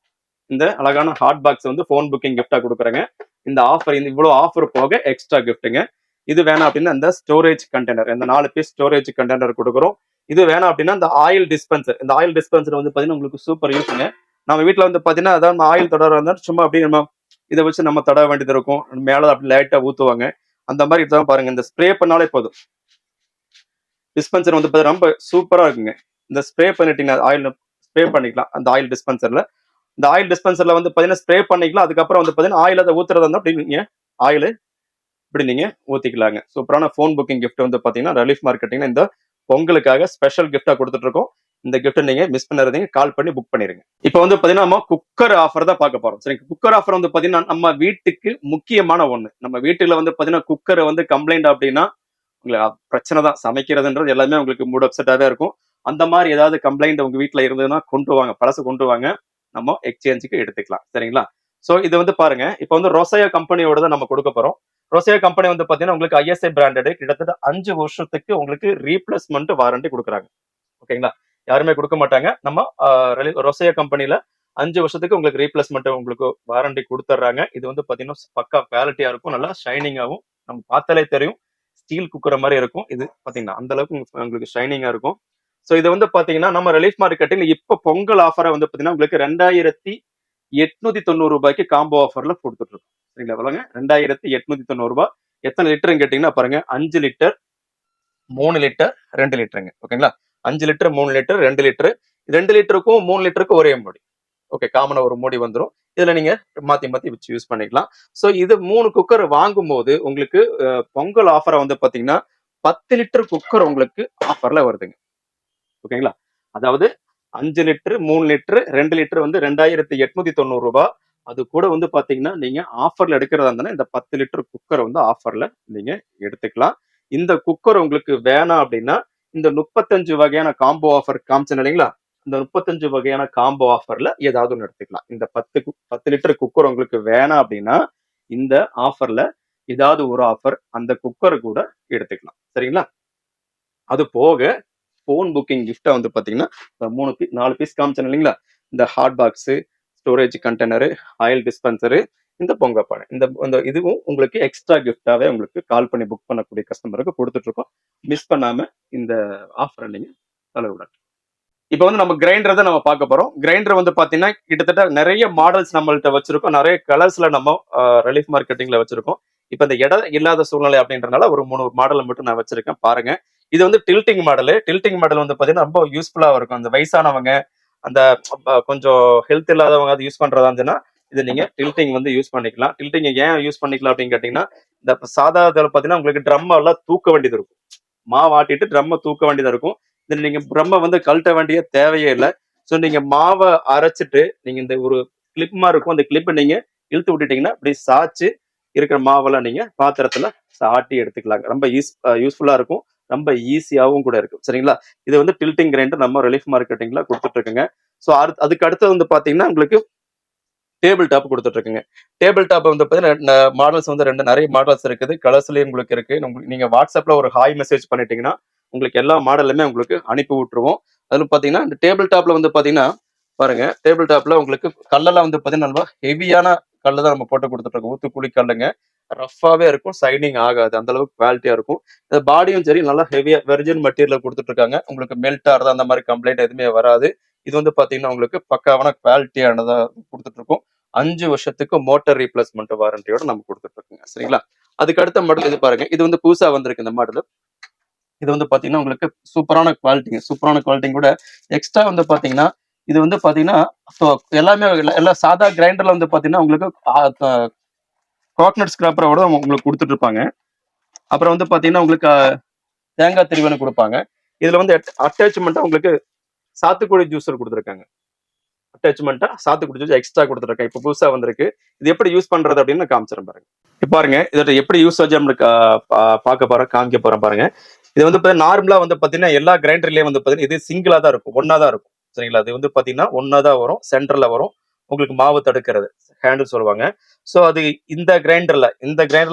இந்த அழகான ஹாட் பாக்ஸ் வந்து ஃபோன் புக்கிங் கிஃப்டா கொடுக்குறேங்க. இந்த ஆஃபர் இவ்வளவு ஆஃபர் போக எக்ஸ்ட்ரா கிஃப்ட்டுங்க. இது வேணாம் அப்படின்னா இந்த ஸ்டோரேஜ் கண்டெய்னர், இந்த 4 பீஸ் ஸ்டோரேஜ் கண்டெய்னர் கொடுக்குறோம். இது வேணாம் அப்படின்னா இந்த ஆயில் டிஸ்பென்சர், இந்த ஆயில் டிஸ்பென்சர் வந்து பாத்தீங்கன்னா உங்களுக்கு சூப்பர் யூஸ்ங்க. நம்ம வீட்டுல வந்து பாத்தீங்கன்னா அதாவது ஆயில் தொடர இருந்தாலும் சும்மா அப்படியே நம்ம இதை வச்சு நம்ம தடவ வேண்டியது இருக்கும். மேல அப்படி லைட்டா ஊத்துவாங்க. அந்த மாதிரி இதுதான் பாருங்க. இந்த ஸ்ப்ரே பண்ணாலே போதும். டிஸ்பென்சர் வந்து பாத்தீங்கன்னா ரொம்ப சூப்பரா இருக்குங்க. இந்த ஸ்ப்ரே பண்ணிட்டீங்கன்னா ஆயில் ஸ்ப்ரே பண்ணிக்கலாம். அந்த ஆயில் டிஸ்பென்சர்ல இந்த ஆயில் டிஸ்பென்சர்ல வந்து பாத்தீங்கன்னா ஸ்ப்ரே பண்ணிக்கலாம். அதுக்கப்புறம் வந்து பாத்தீங்கன்னா ஆயில் அதை ஊத்துறதா இருந்தா அப்படி நீங்க ஆயில் இப்படி நீங்க ஊத்திக்கலாங்க. சூப்பரான ஃபோன் புக்கிங் கிஃப்ட் வந்து பாத்தீங்கன்னா ரிலீஃப் மார்க்கெட்டிங்ல இந்த பொங்கலுக்காக ஸ்பெஷல் கிஃப்டா கொடுத்துட்டு இருக்கோம். இந்த கிஃப்ட் நீங்க மிஸ் பண்ணாதீங்க, கால் பண்ணி புக் பண்ணிருங்க. இப்போ வந்து பாத்தீங்கன்னா நம்ம குக்கர் ஆஃபர் தான் பார்க்க போறோம். சரி, குக்கர் ஆஃபர் வந்து பாத்தீங்கன்னா நம்ம வீட்டுக்கு முக்கியமான ஒண்ணு. நம்ம வீட்டுல வந்து பாத்தீங்கன்னா குக்கர் வந்து கம்ப்ளைண்ட் அப்படின்னா உங்களுக்கு பிரச்சனை தான். சமைக்கிறதுன்றது எல்லாமே உங்களுக்கு மூட் அப்செட்டாவே இருக்கும். அந்த மாதிரி ஏதாவது கம்ப்ளைண்ட் உங்க வீட்டுல இருந்ததுன்னா கொண்டு வாங்க, பழசு கொண்டு வாங்க, நம்ம எக்ஸ்சேஞ்சுக்கு எடுத்துக்கலாம். சரிங்களா? சோ இது வந்து பாருங்க, இப்போ வந்து ரொசையா கம்பெனியோட தான் நம்ம கொடுக்க போறோம். ரொசையா கம்பெனி வந்து பாத்தீங்கன்னா உங்களுக்கு ஐஎஸ்ஐ பிராண்டட், கிட்டத்தட்ட 5 வருஷத்துக்கு உங்களுக்கு ரீப்ளேஸ்மெண்ட் வாரண்டி கொடுக்குறாங்க. ஓகேங்களா? யாருமே கொடுக்க மாட்டாங்க. நம்ம ரொசையா கம்பெனில 5 வருஷத்துக்கு உங்களுக்கு ரீப்ளேஸ்மெண்ட் உங்களுக்கு வாரண்டி கொடுத்துட்றாங்க. இது வந்து பாத்தீங்கன்னா பக்கா குவாலிட்டியா இருக்கும், நல்லா ஷைனிங்காகவும், நம்ம பார்த்தாலே தெரியும் ஸ்டீல் குக்கர் மாதிரி இருக்கும். இது பாத்தீங்கன்னா அந்த அளவுக்கு உங்களுக்கு ஷைனிங்கா இருக்கும். ஸோ இது வந்து பாத்தீங்கன்னா நம்ம ரிலீஃப் மார்க்கெட்டிங் இப்ப பொங்கல் ஆஃபரை வந்து பாத்தீங்கன்னா உங்களுக்கு 2890 ரூபாய்க்கு காம்போ ஆஃபர்ல கொடுத்துட்டு இருக்கோம். சரிங்களா? எவ்வளவுங்க? 2890 ரூபாய். எத்தனை லிட்டர்னு கேட்டீங்கன்னா பாருங்க, 5 லிட்டர், 3 லிட்டர், 2 லிட்டருங்க. ஓகேங்களா? 5 லிட்டர், 3 லிட்டர், 2 லிட்டர். 2 லிட்டருக்கும் 3 லிட்டருக்கும் ஒரே மூடி. ஓகே, காமனா ஒரு மூடி வந்துடும். இதுல நீங்க மாத்தி மாத்தி வச்சு யூஸ் பண்ணிக்கலாம். சோ இது 3 குக்கர் வாங்கும் போது உங்களுக்கு பொங்கல் ஆஃபரை வந்து பாத்தீங்கன்னா 10 லிட்டர் குக்கர் உங்களுக்கு ஆஃபர்ல வருதுங்க. ஓகேங்களா? அதாவது 5 லிட்டர், 3 லிட்டர், 2 லிட்டர் வந்து 2890 ரூபாய். அது கூட வந்து பாத்தீங்கன்னா நீங்க ஆஃபர்ல எடுக்கிறதா இருந்தா இந்த 10 லிட்டர் குக்கர் வந்து ஆஃபர்ல நீங்க எடுத்துக்கலாம். இந்த குக்கர் உங்களுக்கு வேணாம் அப்படின்னா இந்த 35 வகையான காம்போ ஆஃபர் காமிச்சேன் இல்லைங்களா? இந்த 35 வகையான காம்போ ஆஃபர்ல ஏதாவது ஒன்று எடுத்துக்கலாம். இந்த 10 லிட்டர் குக்கர் உங்களுக்கு வேணாம் அப்படின்னா இந்த ஆஃபர்ல ஏதாவது ஒரு ஆஃபர் அந்த குக்கர் கூட எடுத்துக்கலாம். சரிங்களா? அது போக ஃபோன் புக்கிங் கிஃப்டா வந்து பாத்தீங்கன்னா 4 பீஸ் காமிச்சேன் இல்லைங்களா? இந்த hot box, storage container, oil dispenser, இந்த பொங்க பானை, இந்த இதுவும் உங்களுக்கு எக்ஸ்ட்ரா கிஃப்டாவே உங்களுக்கு கால் பண்ணி புக் பண்ணக்கூடிய கஸ்டமருக்கு கொடுத்துட்டு இருக்கோம். மிஸ் பண்ணாம இந்த ஆஃபரை நீங்க தலைவிடலாம். இப்போ வந்து நம்ம கிரைண்டர் தான் நம்ம பார்க்க போறோம். கிரைண்டர் வந்து பாத்தீங்கன்னா கிட்டத்தட்ட நிறைய மாடல்ஸ் நம்மள்ட்ட வச்சிருக்கோம், நிறைய கலர்ஸ்ல நம்ம ரிலீஃப் மார்க்கெட்டிங்ல வச்சிருக்கோம். இப்போ இந்த இடம் இல்லாத சூழ்நிலை அப்படின்றனால ஒரு 3 மாடலை மட்டும் நான் வச்சிருக்கேன், பாருங்க. இது வந்து டில்டிங் மாடல். டில்டிங் மாடல் வந்து பாத்தீங்கன்னா ரொம்ப யூஸ்ஃபுல்லா இருக்கும். அந்த வயசானவங்க, அந்த கொஞ்சம் ஹெல்த் இல்லாதவங்க அது யூஸ் பண்றதா இருந்துச்சுன்னா இது நீங்க டில்டிங் வந்து யூஸ் பண்ணிக்கலாம். டில்டிங் ஏன் யூஸ் பண்ணிக்கலாம் அப்படின்னு கேட்டீங்கன்னா, இந்த சாதா இதில் பாத்தீங்கன்னா உங்களுக்கு ட்ரம் எல்லாம் தூக்க வேண்டியது இருக்கும். மாவு ஆட்டிட்டு ட்ரம்மை தூக்க வேண்டியதா இருக்கும். இதுல நீங்க ட்ரம்மை வந்து கழட்ட வேண்டிய தேவையே இல்லை. ஸோ நீங்க மாவை அரைச்சிட்டு நீங்க இந்த ஒரு கிளிப் மாதிரி இருக்கும், அந்த கிளிப்பை நீங்க இழுத்து விட்டுட்டீங்கன்னா இப்படி சாச்சு இருக்கிற மாவெல்லாம் நீங்க பாத்திரத்துல ஆட்டி எடுத்துக்கலாங்க. ரொம்ப யூஸ்ஃபுல்லா இருக்கும், ரொம்ப ஈஸியாகவும் கூட இருக்கும். சரிங்களா? இது வந்து டில்டிங் கிரைண்டர் நம்ம ரிலீஃப் மார்க்கெட்டிங்ல கொடுத்துட்டு இருக்குங்க. ஸோ அதுக்கு அடுத்தது வந்து பாத்தீங்கன்னா உங்களுக்கு டேபிள் டாப் கொடுத்துட்டு இருக்குங்க. டேபிள் டாப் வந்து பாத்தீங்கன்னா மாடல்ஸ் வந்து நிறைய மாடல்ஸ் இருக்குது, கலர்ஸ்லயும் உங்களுக்கு இருக்கு. நீங்க வாட்ஸ்அப்ல ஒரு ஹாய் மெசேஜ் பண்ணிட்டீங்கன்னா உங்களுக்கு எல்லா மாடலுமே உங்களுக்கு அனுப்பி விட்டுருவோம். அதுல பாத்தீங்கன்னா இந்த டேபிள் டாப்ல வந்து பாத்தீங்கன்னா பாருங்க, டேபிள் டாப்ல உங்களுக்கு கல்லெல்லாம் வந்து பாத்தீங்கன்னா ரொம்ப ஹெவியான கல்லு தான் நம்ம போட்டு கொடுத்துட்டு இருக்கோம். ஊத்துக்குழி கல்லுங்க. ரஃபாவே இருக்கும், சைனிங் ஆகாது, அந்த அளவுக்கு குவாலிட்டியா இருக்கும். இந்த பாடியும் சரி நல்லா ஹெவியா வெர்ஜின் மெட்டீரியல் கொடுத்துட்டு இருக்காங்க. உங்களுக்கு மெல்ட் ஆறது அந்த மாதிரி கம்ப்ளைண்ட் எதுவுமே வராது. இது வந்து பாத்தீங்கன்னா உங்களுக்கு பக்காவான குவாலிட்டியானதா கொடுத்துட்டு இருக்கோம். 5 வருஷத்துக்கு மோட்டார் ரீப்ளேஸ்மெண்ட் வாரண்டியோட நம்ம கொடுத்துட்டு இருக்கோங்க. சரிங்களா? அதுக்கு அடுத்த மாடல் இது பாருங்க. இது வந்து புதுசா வந்திருக்கு இந்த மாடல். இது வந்து பாத்தீங்கன்னா உங்களுக்கு சூப்பரான குவாலிட்டிங்க. சூப்பரான குவாலிட்டி கூட எக்ஸ்ட்ரா வந்து பாத்தீங்கன்னா இது வந்து பாத்தீங்கன்னா எல்லாமே எல்லாம் சாதா கிரைண்டர்ல வந்து பாத்தீங்கன்னா உங்களுக்கு கோகனட் ஸ்கிராப்பரோட உங்களுக்கு கொடுத்துட்டு இருப்பாங்க. அப்புறம் வந்து பாத்தீங்கன்னா உங்களுக்கு தேங்காய் திருவனை கொடுப்பாங்க. இதுல வந்து அட்டாச்மெண்டா உங்களுக்கு சாத்துக்குடி ஜூஸர் கொடுத்துருக்காங்க. அட்டாச்மெண்டா சாத்துக்குடி ஜூஸ் எக்ஸ்ட்ரா கொடுத்துருக்காங்க. இப்போ புதுசா வந்திருக்கு. இது எப்படி யூஸ் பண்றது அப்படின்னு நான் காமிச்சிடறேன் பாருங்க. இப்போ பாருங்க, இதோட எப்படி யூஸ் பார்க்க போறேன், காமிக்க போறேன் பாருங்க. இது வந்து நார்மலா வந்து பாத்தீங்கன்னா எல்லா கிரைண்டர்லயும் வந்து பாத்தீங்கன்னா இது சிங்கிளா தான் இருக்கும், ஒன்னா தான் இருக்கும். சரிங்களா? அது வந்து பாத்தீங்கன்னா ஒன்னா தான் வரும், சென்டர்ல வரும். உங்களுக்கு மாவு தடுக்கிறது ஹேண்டில் சொல்லுவாங்க. சோ அது இந்த கிரைண்டர்ல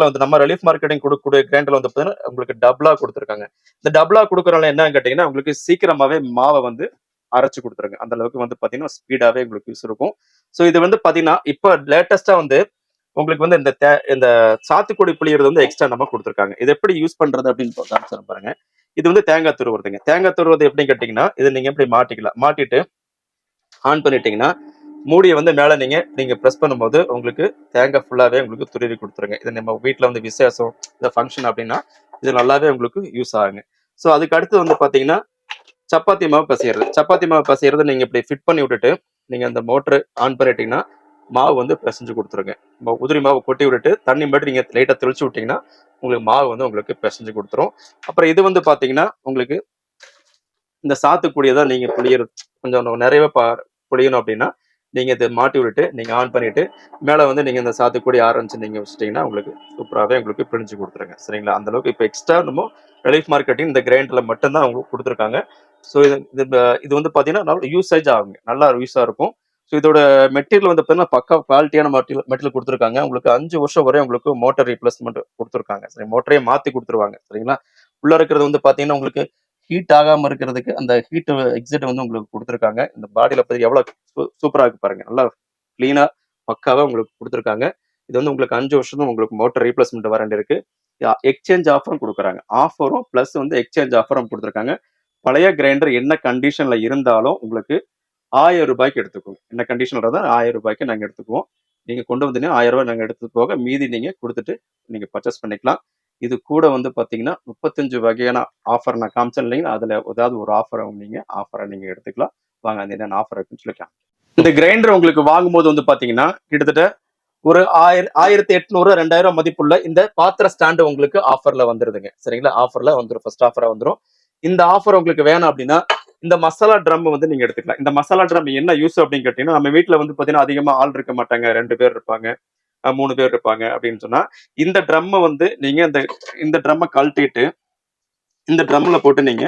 வந்து நம்ம ரிலீஃப் மார்க்கெட்டிங் கொடுக்கக்கூடிய கிரைண்டர்ல வந்து பாத்தீங்கன்னா உங்களுக்கு டபுளா கொடுத்துருக்காங்க. இந்த டபுளா கொடுக்கறதுனால என்னன்னு கேட்டீங்கன்னா உங்களுக்கு சீக்கிரமாவே மாவை வந்து அரைச்சு கொடுத்துருங்க. அந்த அளவுக்கு வந்து பாத்தீங்கன்னா ஸ்பீடாவே உங்களுக்கு யூஸ் இருக்கும். ஸோ இது வந்து பாத்தீங்கன்னா இப்போ லேட்டஸ்டா வந்து உங்களுக்கு வந்து இந்த சாத்துக்குடி புளியறது வந்து எக்ஸ்ட்ரா நம்ம கொடுத்துருக்காங்க. இது எப்படி யூஸ் பண்றது அப்படின்னு காமிச்சேன் பாருங்க. இது வந்து தேங்காய் துருவுறதுங்க. தேங்காய் துருவுறது எப்படின்னு கேட்டீங்கன்னா, இது நீங்க எப்படி மாட்டிக்கலாம். மாட்டிட்டு ஆன் பண்ணிட்டீங்கன்னா, மூடிய வந்து மேல நீங்க நீங்க பிரஸ் பண்ணும்போது உங்களுக்கு தேங்காய் ஃபுல்லாவே உங்களுக்கு துருவி கொடுத்துருங்க. இது நம்ம வீட்ல வந்து விசேஷம், இந்த ஃபங்க்ஷன் அப்படின்னா இது நல்லாவே உங்களுக்கு யூஸ் ஆகுங்க. ஸோ அதுக்கு அடுத்து வந்து பாத்தீங்கன்னா சப்பாத்தி மாவு பிசையறது. சப்பாத்தி மாவு பிசையறது நீங்க இப்படி ஃபிட் பண்ணி விட்டுட்டு நீங்க அந்த மோட்டர் ஆன் பண்ணிட்டீங்கன்னா மாவு வந்து பிசைஞ்சு கொடுத்துருங்க. உதிரி மாவு கொட்டி விட்டுட்டு தண்ணி மட்டும் நீங்க லைட்டா தெளிச்சு விட்டீங்கன்னா உங்களுக்கு மாவு வந்து உங்களுக்கு பிசைஞ்சு கொடுத்துரும். அப்புறம் இது வந்து பாத்தீங்கன்னா உங்களுக்கு இந்த சாத்துக்குடியை தான் நீங்க புளியறது கொஞ்சம் நிறையவே புளியணும் அப்படின்னா நீங்க இதை மாட்டி விட்டுட்டு நீங்க ஆன் பண்ணிட்டு மேல வந்து நீங்க இந்த சாத்துக்குடி ஆரம்பிச்சு நீங்க வச்சுட்டீங்கன்னா உங்களுக்கு சூப்பராகவே உங்களுக்கு பிழிஞ்சு கொடுத்துருங்க. சரிங்களா? அந்த அளவுக்கு இப்போ எக்ஸ்ட்ரா நம்ம ரிலீஃப் மார்க்கெட்டிங் இந்த கிரைண்டர்ல மட்டும்தான் அவங்க கொடுத்துருக்காங்க. ஸோ இது வந்து பாத்தீங்கன்னா நல்ல யூசேஜ் ஆகுங்க, நல்லா யூஸா இருக்கும். ஸோ இதோட மெட்டீரியல் வந்து பார்த்தீங்கன்னா பக்கா குவாலிட்டியான மெட்டீரியல் கொடுத்துருக்காங்க. உங்களுக்கு 5 வருஷம் வரை உங்களுக்கு மோட்டர் ரீப்ளேஸ்மெண்ட் கொடுத்துருக்காங்க. சரி, மோட்டரே மாத்தி கொடுத்துருவாங்க. சரிங்களா? உள்ள இருக்கிறது வந்து பாத்தீங்கன்னா உங்களுக்கு ஹீட் ஆகாம இருக்கிறதுக்கு அந்த ஹீட் எக்ஸிட் வந்து உங்களுக்கு கொடுத்துருக்காங்க. இந்த பாடியில பத்தி எவ்வளவு சூப்பரா இருக்கு பாருங்க. நல்லா கிளீனா பக்காவா உங்களுக்கு கொடுத்துருக்காங்க. இது வந்து உங்களுக்கு 5 வருஷம் உங்களுக்கு மோட்டர் ரீப்ளேஸ்மெண்ட் வாரண்டி இருக்கு. எக்ஸ்சேஞ்ச் ஆஃபரும் கொடுக்குறாங்க. ஆஃபரும் பிளஸ் வந்து எக்ஸ்சேஞ்ச் ஆஃபரும் கொடுத்துருக்காங்க. பழைய கிரைண்டர் என்ன கண்டிஷன்ல இருந்தாலும் உங்களுக்கு 1000 ரூபாய்க்கு எடுத்துக்குவோம். என்ன கண்டிஷன்ல இருந்தா 1000 ரூபாய்க்கு நாங்க எடுத்துக்குவோம். நீங்க கொண்டு வந்தீங்கன்னா 1000 ரூபாய் நாங்க எடுத்து போக மீதி நீங்க கொடுத்துட்டு நீங்க பர்ச்சேஸ் பண்ணிக்கலாம். இது கூட வந்து பாத்தீங்கன்னா 35 வகையான ஆஃபர் நான் காமிச்சேன் இல்லைங்களா? அதுல ஏதாவது ஒரு ஆஃபரை நீங்க எடுத்துக்கலாம். வாங்க அது என்னென்ன ஆஃபர் இருக்குன்னு சொல்லிக்கலாம். இந்த கிரைண்டர் உங்களுக்கு வாங்கும்போது வந்து பாத்தீங்கன்னா கிட்டத்தட்ட ஒரு 1800 2000 மதிப்புள்ள இந்த பாத்திர ஸ்டாண்டு உங்களுக்கு ஆஃபர்ல வந்துருதுங்க. சரிங்களா? ஆஃபர்ல வந்துடும், ஃபர்ஸ்ட் ஆஃபரா வந்துடும். இந்த ஆஃபர் உங்களுக்கு வேணும் அப்படின்னா இந்த மசாலா ட்ரம் வந்து நீங்க எடுத்துக்கலாம். இந்த மசாலா ட்ரம் என்ன யூஸ் அப்படின்னு கேட்டீங்கன்னா, நம்ம வீட்டுல வந்து பாத்தீங்கன்னா அதிகமா ஆள் இருக்க மாட்டாங்க, 2 பேர் இருப்பாங்க, 3 பேர் இருப்பாங்க அப்படின்னு சொன்னா இந்த ட்ரம் வந்து நீங்க இந்த ட்ரம் கழட்டிட்டு இந்த ட்ரம்ல போட்டு நீங்க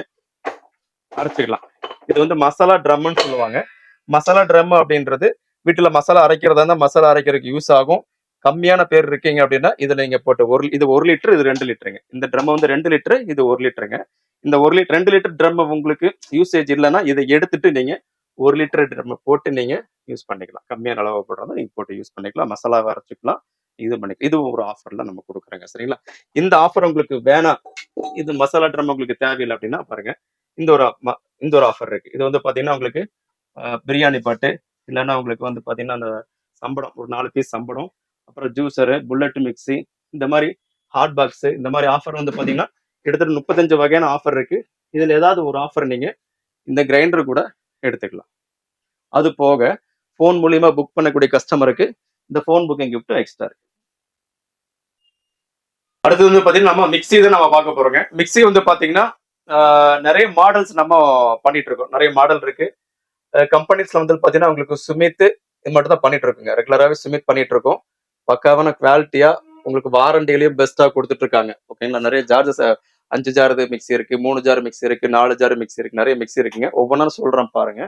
அரைச்சிக்கலாம். இது வந்து மசாலா ட்ரம்னு சொல்லுவாங்க. மசாலா ட்ரம் அப்படின்றது வீட்டுல மசாலா அரைக்கிறதா இருந்தா மசாலா அரைக்கிறதுக்கு யூஸ் ஆகும். கம்மியான பேர் இருக்கீங்க அப்படின்னா இதுல நீங்க போட்டு இது 1 லிட்டர், இது 2 லிட்டருங்க. இந்த ட்ரம் வந்து 2 லிட்டர், இது 1 லிட்டருங்க. இந்த 2 லிட்டர் ட்ரம் உங்களுக்கு யூசேஜ் இல்லைன்னா இதை எடுத்துட்டு நீங்க 1 லிட்டர் ட்ரம் போட்டு நீங்க யூஸ் பண்ணிக்கலாம். கம்மியான அளவு போடுறதா நீங்க போட்டு யூஸ் பண்ணிக்கலாம். மசாலாவை அரைச்சிக்கலாம். இது பண்ணிக்கலாம். இது ஒரு ஆஃபர்ல நம்ம கொடுக்குறோங்க. சரிங்களா? இந்த ஆஃபர் உங்களுக்கு வேணாம், இது மசாலா ட்ரம் உங்களுக்கு தேவையில்லை அப்படின்னா பாருங்க, இந்த ஒரு இந்த ஒரு ஆஃபர் இருக்கு. இது வந்து பாத்தீங்கன்னா உங்களுக்கு பிரியாணி பாட்டு, இல்லைன்னா உங்களுக்கு வந்து பாத்தீங்கன்னா அந்த சம்படம், ஒரு 4 பீஸ் சம்படம், அப்புறம் ஜூசரு, புல்லட் மிக்சி, இந்த மாதிரி ஹாட் பாக்ஸ், இந்த மாதிரி ஆஃபர் வந்து பாத்தீங்கன்னா கிட்டத்தட்ட 35 வகையான ஆஃபர் இருக்கு. இதுல ஏதாவது ஒரு ஆஃபர் நீங்க இந்த கிரைண்டர் கூட எடுத்துக்கலாம். அது போக போன் மூலியமா புக் பண்ணக்கூடிய கஸ்டமருக்கு இந்த போன் புக்கிங் கிஃப்ட் எக்ஸ்ட்ரா இருக்கு. அடுத்து வந்து பாத்தீங்கன்னா நம்ம மிக்சி தான் நம்ம பார்க்க போறோங்க. மிக்சி வந்து பாத்தீங்கன்னா நிறைய மாடல்ஸ் நம்ம பண்ணிட்டு இருக்கோம். நிறைய மாடல் இருக்கு. கம்பெனிஸ்ல வந்து பாத்தீங்கன்னா உங்களுக்கு சுமித் இது மட்டும் தான் பண்ணிட்டு இருக்குங்க. ரெகுலராகவே சுமித் பண்ணிட்டு இருக்கோம். பக்காவான குவாலிட்டியா உங்களுக்கு வாரண்டிலையும் பெஸ்டா கொடுத்துட்டு இருக்காங்க. ஓகேங்களா? நிறைய ஜார்ஜஸ் 5 ஜார் மிக்சி இருக்கு, 3 ஜார் மிக்சி இருக்கு, 4 ஜார் மிக்சி இருக்கு, நிறைய மிக்சி இருக்குங்க. ஒவ்வொன்றும் சொல்றேன் பாருங்க.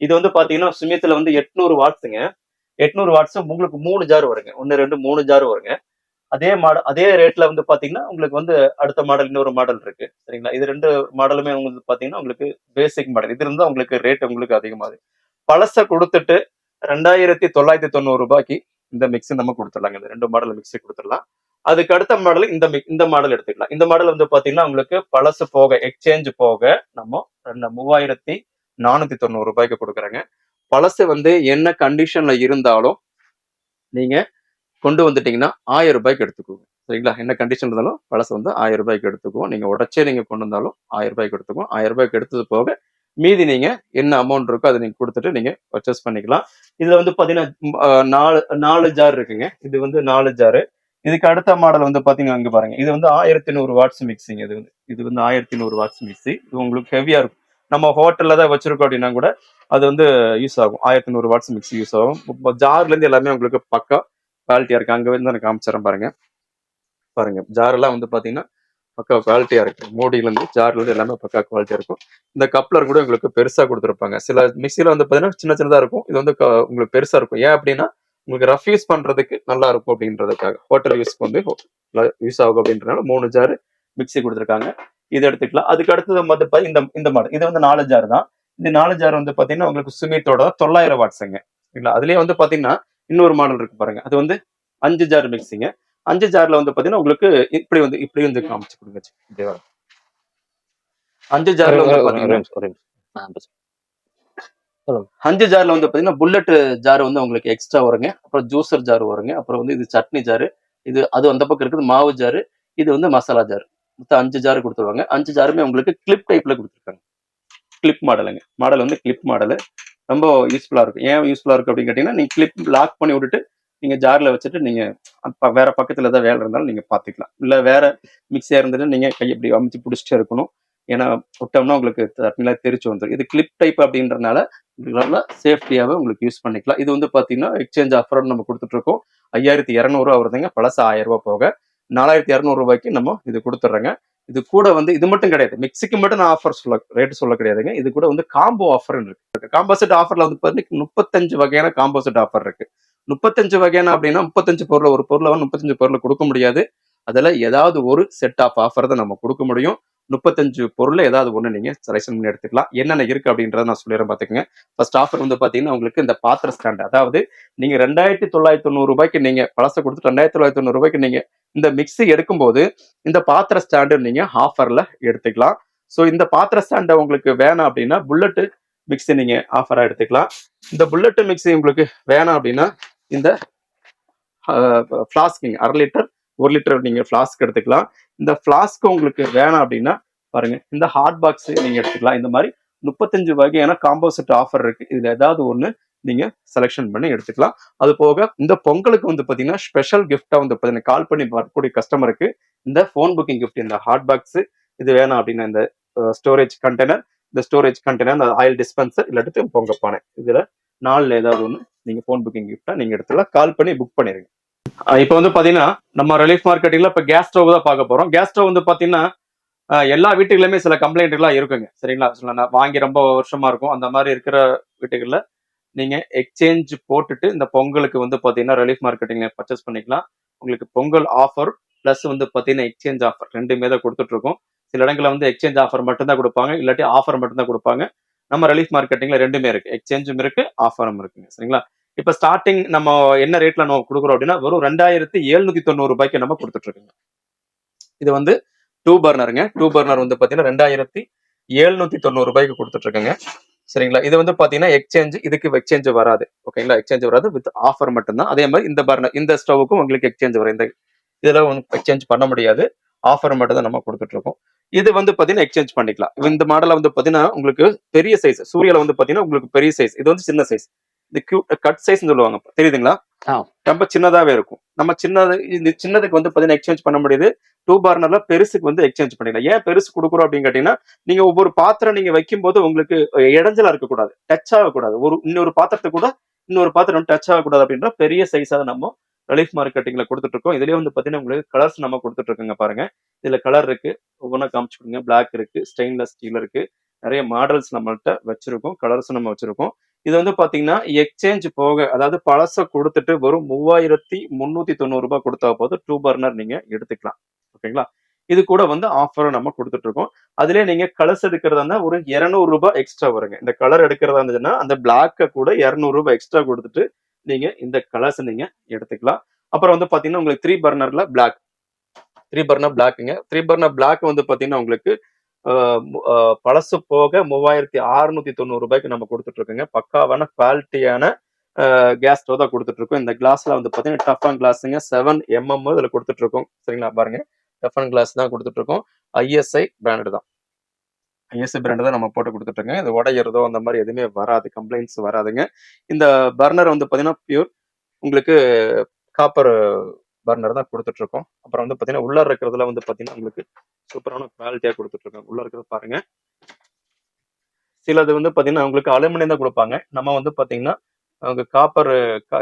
இது வந்து பாத்தீங்கன்னா சுமித்ல வந்து 800 வாட்ஸுங்க. 800 வாட்ஸ் உங்களுக்கு 3 ஜார் வருங்க. 1 2 3 ஜார் வருங்க. அதே மாடல் அதே ரேட்ல வந்து பாத்தீங்கன்னா உங்களுக்கு வந்து அடுத்த மாடல் இன்னொரு மாடல் இருக்கு. சரிங்களா? இது 2 மாடலுமே உங்களுக்கு பாத்தீங்கன்னா உங்களுக்கு பேசிக் மாடல். இது இருந்தா உங்களுக்கு ரேட் உங்களுக்கு அதிகமாகுது. பழச கொடுத்துட்டு 2990 ரூபாய்க்கு இந்த மிக்சி நம்ம கொடுத்துடலாங்க. இந்த 2 மாடல் மிக்சி கொடுத்துடலாம். அதுக்கு அடுத்த மாடல் இந்த மாடல் எடுத்துக்கலாம். இந்த மாடல் வந்து பாத்தீங்கன்னா உங்களுக்கு பழசு போக எக்ஸ்சேஞ்ச் போக நம்ம 3490 ரூபாய்க்கு கொடுக்குறாங்க. பழசு வந்து என்ன கண்டிஷன்ல இருந்தாலும் நீங்க கொண்டு வந்துட்டீங்கன்னா 1000 ரூபாய்க்கு எடுத்துக்குவோம். சரிங்களா? என்ன கண்டிஷன் இருந்தாலும் பழசு வந்து 1000 ரூபாய்க்கு எடுத்துக்குவோம். நீங்க உடச்சே நீங்க கொண்டு வந்தாலும் 1000 ரூபாய்க்கு எடுத்துக்குவோம். 1000 ரூபாய்க்கு எடுத்தது போக மீதி நீங்க என்ன அமௌண்ட் இருக்கோ அதை நீங்க கொடுத்துட்டு நீங்க பர்ச்சேஸ் பண்ணிக்கலாம். இதுல வந்து பாத்தீங்கன்னா 4 ஜார் இருக்குங்க. இது வந்து 4 ஜாரு. இதுக்கு அடுத்த மாடல் வந்து பாத்தீங்கன்னா அங்க பாருங்க. இது வந்து 1100 வாட்ஸ் மிக்சிங். இது வந்து 1100 வாட்ஸ் மிக்சி. இது உங்களுக்கு ஹெவியா இருக்கும். நம்ம ஹோட்டல்ல தான் வச்சிருக்கோம் அப்படின்னா கூட அது வந்து யூஸ் ஆகும். 1100 வாட்ஸ் மிக்சி யூஸ் ஆகும். ஜார்ல இருந்து எல்லாமே உங்களுக்கு பக்கா குவாலிட்டியா இருக்கு. அங்க வந்து நான் காமிச்சிடறேன் பாருங்க. பாருங்க ஜார் எல்லாம் வந்து பாத்தீங்கன்னா பக்கா குவாலிட்டியா இருக்கு. மூடியில இருந்து ஜார்ல இருந்து எல்லாமே பக்கா குவாலிட்டியா இருக்கும். இந்த கப்ளர் கூட உங்களுக்கு பெருசா கொடுத்துருப்பாங்க. சில மிக்சியில வந்து பாத்தீங்கன்னா சின்ன சின்னதா இருக்கும். இது வந்து உங்களுக்கு பெருசா இருக்கும். ஏன் அப்படின்னா உங்களுக்கு ரஃப் யூஸ் பண்றதுக்கு நல்லா இருக்கும் அப்படின்றதுக்காக, ஹோட்டல் யூஸ்க்கு வந்து யூஸ் ஆகும் அப்படின்றதுனால 3 ஜார் மிக்சி கொடுத்துருக்காங்க. இது எடுத்துக்கலாம். அதுக்கு அடுத்தது வந்து இந்த மாடல் இது வந்து 4 ஜார் தான். இந்த 4 ஜார் வந்து பாத்தீங்கன்னா உங்களுக்கு சுமித்தோட 900 வாட்ஸுங்க. சரிங்களா? அதுலயே வந்து பாத்தீங்கன்னா இன்னொரு மாடல் இருக்கு பாருங்க. அது வந்து 5 ஜார் மிக்சிங்க. 5 ஜார்ல வந்து பாத்தீங்கன்னா உங்களுக்கு இப்படி வந்து காமிச்சு கொடுங்க. இப்படி வரும். 5 ஒரே ஜார்ல ஒரே வந்து ஒரே பாத்தீங்கன்னா நிமிஷம், ஒரே நிமிஷம். சொல்லுங்க. 5 ஜார்ல வந்து பாத்தீங்கன்னா புல்லட் ஜார் வந்து உங்களுக்கு எக்ஸ்ட்ரா வருங்க. அப்புறம் ஜூசர் ஜார் வருங்க. அப்புறம் வந்து இது சட்னி ஜாரு. அது அந்த பக்கம் இருக்குது மாவு ஜாரு. இது வந்து மசாலா ஜார். மொத்தம் 5 ஜார் கொடுத்துருவாங்க. 5 ஜாருமே உங்களுக்கு கிளிப் டைப்ல கொடுத்துருக்காங்க. கிளிப் மாடலுங்க. மாடல் வந்து கிளிப் மாடலு. ரொம்ப யூஸ்ஃபுல்லா இருக்கும். ஏன் யூஸ்ஃபுல்லா இருக்கு அப்படின்னு கேட்டீங்கன்னா, நீங்க கிளிப் லாக் பண்ணி விட்டுட்டு நீங்க ஜார்ல வச்சுட்டு நீங்க வேற பக்கத்துல ஏதாவது வேலை இருந்தாலும் நீங்க பாத்துக்கலாம். இல்ல வேற மிக்சியா இருந்ததுன்னா நீங்க கை இப்படி அமுத்தி பிடிச்சிட்டே இருக்கணும். ஏன்னா விட்டோம்னா உங்களுக்கு தட்டில தெரிச்சு வந்துடும். இது கிளிப் டைப் அப்படின்றதுனால நல்லா சேஃப்டியாவே உங்களுக்கு யூஸ் பண்ணிக்கலாம். இது வந்து பாத்தீங்கன்னா எக்ஸ்சேஞ்ச் ஆஃபர் நம்ம கொடுத்துட்டு இருக்கோம். 5200 வருதுங்க. பழசு 1000 ரூபாய் போக 4200 ரூபாய்க்கு நம்ம இது கொடுத்துட்றோங்க. இது கூட வந்து இது மட்டும் கிடையாது. மிக்சிக்கு மட்டும் நான் ஆஃபர் ரேட் சொல்ல கிடையாதுங்க. இது கூட வந்து காம்போ ஆஃபர் இருக்கு. காம்போ செட் ஆஃபர்ல வந்து பாத்தீங்கன்னா 35 வகையான காம்போ செட் ஆஃபர் இருக்கு. 35 வகையான அப்படின்னா 35 பொருள் ஒரு பொருளை 35 பொருள் கொடுக்க முடியாது. அதுல ஏதாவது ஒரு செட் ஆஃப் ஆஃபர் தான் நம்ம கொடுக்க முடியும். 35 பொருள் ஏதாவது ஒண்ணு நீங்க செலக்ஷன் பண்ணி எடுத்துக்கலாம். என்னென்ன இருக்கு அப்படின்றத நான் சொல்லிடுறேன் பாத்துக்கங்க. ஃபர்ஸ்ட் ஆஃபர் வந்து பாத்தீங்கன்னா உங்களுக்கு இந்த பாத்திர ஸ்டாண்ட். அதாவது நீங்க 2990 ரூபாய்க்கு நீங்க பழச கொடுத்து 2990 ரூபாய்க்கு நீங்க இந்த மிக்ஸி எடுக்கும்போது இந்த பாத்திர ஸ்டாண்டு நீங்க ஆஃபர்ல எடுத்துக்கலாம். ஸோ இந்த பாத்திர ஸ்டாண்டை உங்களுக்கு வேணாம் அப்படின்னா புல்லட் மிக்ஸி நீங்க ஆஃபரா எடுத்துக்கலாம். இந்த புல்லட் மிக்ஸி உங்களுக்கு வேணாம் அப்படின்னா இந்த ஃபிளாஸ்கிங் 1/2 லிட்டர் 1 லிட்டர் நீங்க ஃபிளாஸ்க் எடுத்துக்கலாம். இந்த ஃபிளாஸ்க் உங்களுக்கு வேணாம் அப்படின்னா பாருங்க இந்த ஹாட் பாக்ஸ் நீங்க எடுத்துக்கலாம். இந்த மாதிரி 35 வகையான காம்போ செட் ஆஃபர் இருக்கு. இதுல ஏதாவது ஒண்ணு நீங்க செலக்ஷன் பண்ணி எடுத்துக்கலாம். அது போக இந்த பொங்கலுக்கு வந்து பாத்தீங்கன்னா ஸ்பெஷல் கிஃப்டா வந்து பாத்தீங்கன்னா கால் பண்ணி வரக்கூடிய கஸ்டமருக்கு இந்த போன் புக்கிங் கிஃப்ட், இந்த ஹாட் பாக்ஸ் இது வேணாம் அப்படின்னா இந்த ஸ்டோரேஜ் கண்டெய்னர், இந்த ஸ்டோரேஜ் கண்டெய்னர், இந்த ஆயில் டிஸ்பென்சர் இல்லாட்டி பொங்க பானை, இதுல 4ல ஏதாவது ஒண்ணு நீங்க போன் புக்கிங் கிஃப்டா நீங்க எடுத்துக்கலாம். கால் பண்ணி புக் பண்ணிருங்க. இப்போ வந்து பாத்தீங்கன்னா நம்ம ரிலீஃப் மார்க்கெட்டிங்ல இப்ப கேஸ் ஸ்டவ் தான் பார்க்க போறோம். கேஸ் ஸ்டவ் வந்து பாத்தீங்கன்னா எல்லா வீட்டுகளுமே சில கம்ப்ளைண்ட் எல்லாம் இருக்குங்க. சரிங்களா? வாங்கி ரொம்ப வருஷமா இருக்கும். அந்த மாதிரி இருக்கிற வீட்டுகள்ல நீங்க எக்ஸ்சேஞ்ச் போட்டுட்டு இந்த பொங்கலுக்கு வந்து பாத்தீங்கன்னா ரிலீஃப் மார்க்கெட்டிங்ல பர்ச்சேஸ் பண்ணிக்கலாம். உங்களுக்கு பொங்கல் ஆஃபர் பிளஸ் வந்து பாத்தீங்கன்னா எக்ஸ்சேஞ்ச் ஆஃபர் ரெண்டுமே தான் கொடுத்துட்டு இருக்கோம். சில இடங்கள்ல வந்து எக்ஸ்சேஞ்ச் ஆஃபர் மட்டும் தான் கொடுப்பாங்க, இல்லாட்டி ஆஃபர் மட்டும் தான் கொடுப்பாங்க. நம்ம ரிலீஃப் மார்க்கெட்டிங்ல ரெண்டுமே இருக்கு. எக்ஸ்சேஞ்சும் இருக்கு, ஆஃபரும் இருக்குங்க. சரிங்களா? இப்ப ஸ்டார்டிங் நம்ம என்ன ரேட்ல நம்ம கொடுக்குறோம் அப்படின்னா வெறும் 2790 ரூபாய்க்கு நம்ம கொடுத்துட்டு இருக்கோங்க. இது வந்து 2 பர்னருங்க. 2 பர்னர் வந்து பாத்தீங்கன்னா 2790 ரூபாய்க்கு கொடுத்துட்டு இருக்கேங்க. சரிங்களா? இது வந்து பாத்தீங்கன்னா எக்ஸ்சேஞ்ச், இதுக்கு எக்ஸ்சேஞ்ச் வராது. ஓகேங்களா? எக்ஸ்சேஞ்ச் வராது, வித் ஆஃபர் மட்டும்தான். அதே மாதிரி இந்த பர்னர் இந்த ஸ்டவ்வுக்கும் உங்களுக்கு எக்ஸ்சேஞ்ச் வரும். இதுல எக்ஸ்சேஞ்ச் பண்ண முடியாது, ஆஃபர் மட்டும் தான் நம்ம கொடுத்துட்டு இருக்கோம். இது வந்து பாத்தீங்கன்னா எக்ஸ்சேஞ்ச் பண்ணிக்கலாம். இந்த மாடல வந்து பாத்தீங்கன்னா உங்களுக்கு பெரிய சைஸ், சூர்யால வந்து பாத்தீங்கன்னா உங்களுக்கு பெரிய சைஸ், இது வந்து சின்ன சைஸ். இது கட் சைஸ் சொல்லுவாங்க, தெரியுதுங்களா? ரொம்ப சின்னதாவே இருக்கும். நம்ம இந்த சின்னதுக்கு வந்து பாத்தீங்கன்னா எக்ஸ்சேஞ்ச் பண்ண முடியுது. 2 பர்னர்ல பெருசுக்கு வந்து எக்ஸ்சேஞ்ச் பண்ணிக்கலாம். ஏன் பெருசு கொடுக்குறோம் அப்படின்னு கேட்டீங்கன்னா, நீங்க ஒவ்வொரு பாத்திரம் நீங்க வைக்கும் போது உங்களுக்கு இடைஞ்சலா இருக்கக்கூடாது, டச் ஆகக்கூடாது. இன்னொரு பாத்திரத்தை கூட இன்னொரு பாத்திரம் டச் ஆகக்கூடாது அப்படின்ற பெரிய சைஸா நம்ம ரிலீஃப் மார்க்கெட்டிங்ல கொடுத்துட்டு இருக்கோம். இதுலயே வந்து பாத்தீங்கன்னா உங்களுக்கு கலர்ஸ் நம்ம கொடுத்துட்டு இருக்கோங்க. பாருங்க, இதுல கலர் இருக்கு, ஒவ்வொன்றா காமிச்சு கொடுங்க. பிளாக் இருக்கு, ஸ்டெயின்லெஸ் ஸ்டீல் இருக்கு, நிறைய மாடல்ஸ் நம்மள்ட்ட வச்சிருக்கோம், கலர்ஸ் நம்ம வச்சிருக்கோம். இது வந்து பாத்தீங்கன்னா எக்ஸ்சேஞ்ச் போக, அதாவது பழச கொடுத்துட்டு வெறும் 3390 ரூபாய் கொடுத்தா போது 2 பர்னர் நீங்க எடுத்துக்கலாம். ஓகேங்களா? இது கூட வந்து ஆஃபர் நம்ம கொடுத்துட்டு இருக்கோம். அதுலயே நீங்க கலர்ஸ் எடுக்கிறதா இருந்தா ஒரு 200 ரூபாய் எக்ஸ்ட்ரா வருங்க. இந்த கலர் எடுக்கிறதா இருந்துச்சுன்னா அந்த பிளாக்க கூட 200 ரூபாய் எக்ஸ்ட்ரா கொடுத்துட்டு நீங்க இந்த கலர்ஸ் நீங்க எடுத்துக்கலாம். அப்புறம் வந்து பாத்தீங்கன்னா உங்களுக்கு 3 பர்னர்ல பிளாக், 3 பர்னர் பிளாக்குங்க. 3 பர்னர் பிளாக் வந்து பாத்தீங்கன்னா உங்களுக்கு பழசு போக 3690 ரூபாய்க்கு நம்ம கொடுத்துட்டு இருக்கோங்க. பக்காவான குவாலிட்டியான கேஸ் ஸ்டவ் தான் கொடுத்துட்டு இருக்கோம். இந்த கிளாஸ்ல வந்து பாத்தீங்கன்னா டஃபான் கிளாஸுங்க, 7mm இதுல கொடுத்துட்டு இருக்கோம். சரிங்களா? பாருங்க, டஃபான் கிளாஸ் தான் கொடுத்துட்டு இருக்கோம். ஐஎஸ்ஐ பிராண்ட் தான், ஐஎஸ்ஐ பிராண்ட் தான் நம்ம போட்டு கொடுத்துட்டுருங்க. இது உடையிறதோ அந்த மாதிரி எதுவுமே வராது, கம்ப்ளைண்ட்ஸ் வராதுங்க. இந்த பர்னர் வந்து பாத்தீங்கன்னா பியூர் உங்களுக்கு காப்பர் பர்னர் தான் கொடுத்துட்டு இருக்கோம். அப்புறம் வந்து பாத்தீங்கன்னா உள்ள இருக்கிறதுல வந்து பாத்தீங்கன்னா உங்களுக்கு சூப்பரான குவாலிட்டியா கொடுத்துட்டு இருக்கோம். உள்ள இருக்கிறது பாருங்க. சிலது வந்து பாத்தீங்கன்னா உங்களுக்கு அலுமினியம் தான் கொடுப்பாங்க. நம்ம வந்து பாத்தீங்கன்னா அவங்க காப்பர்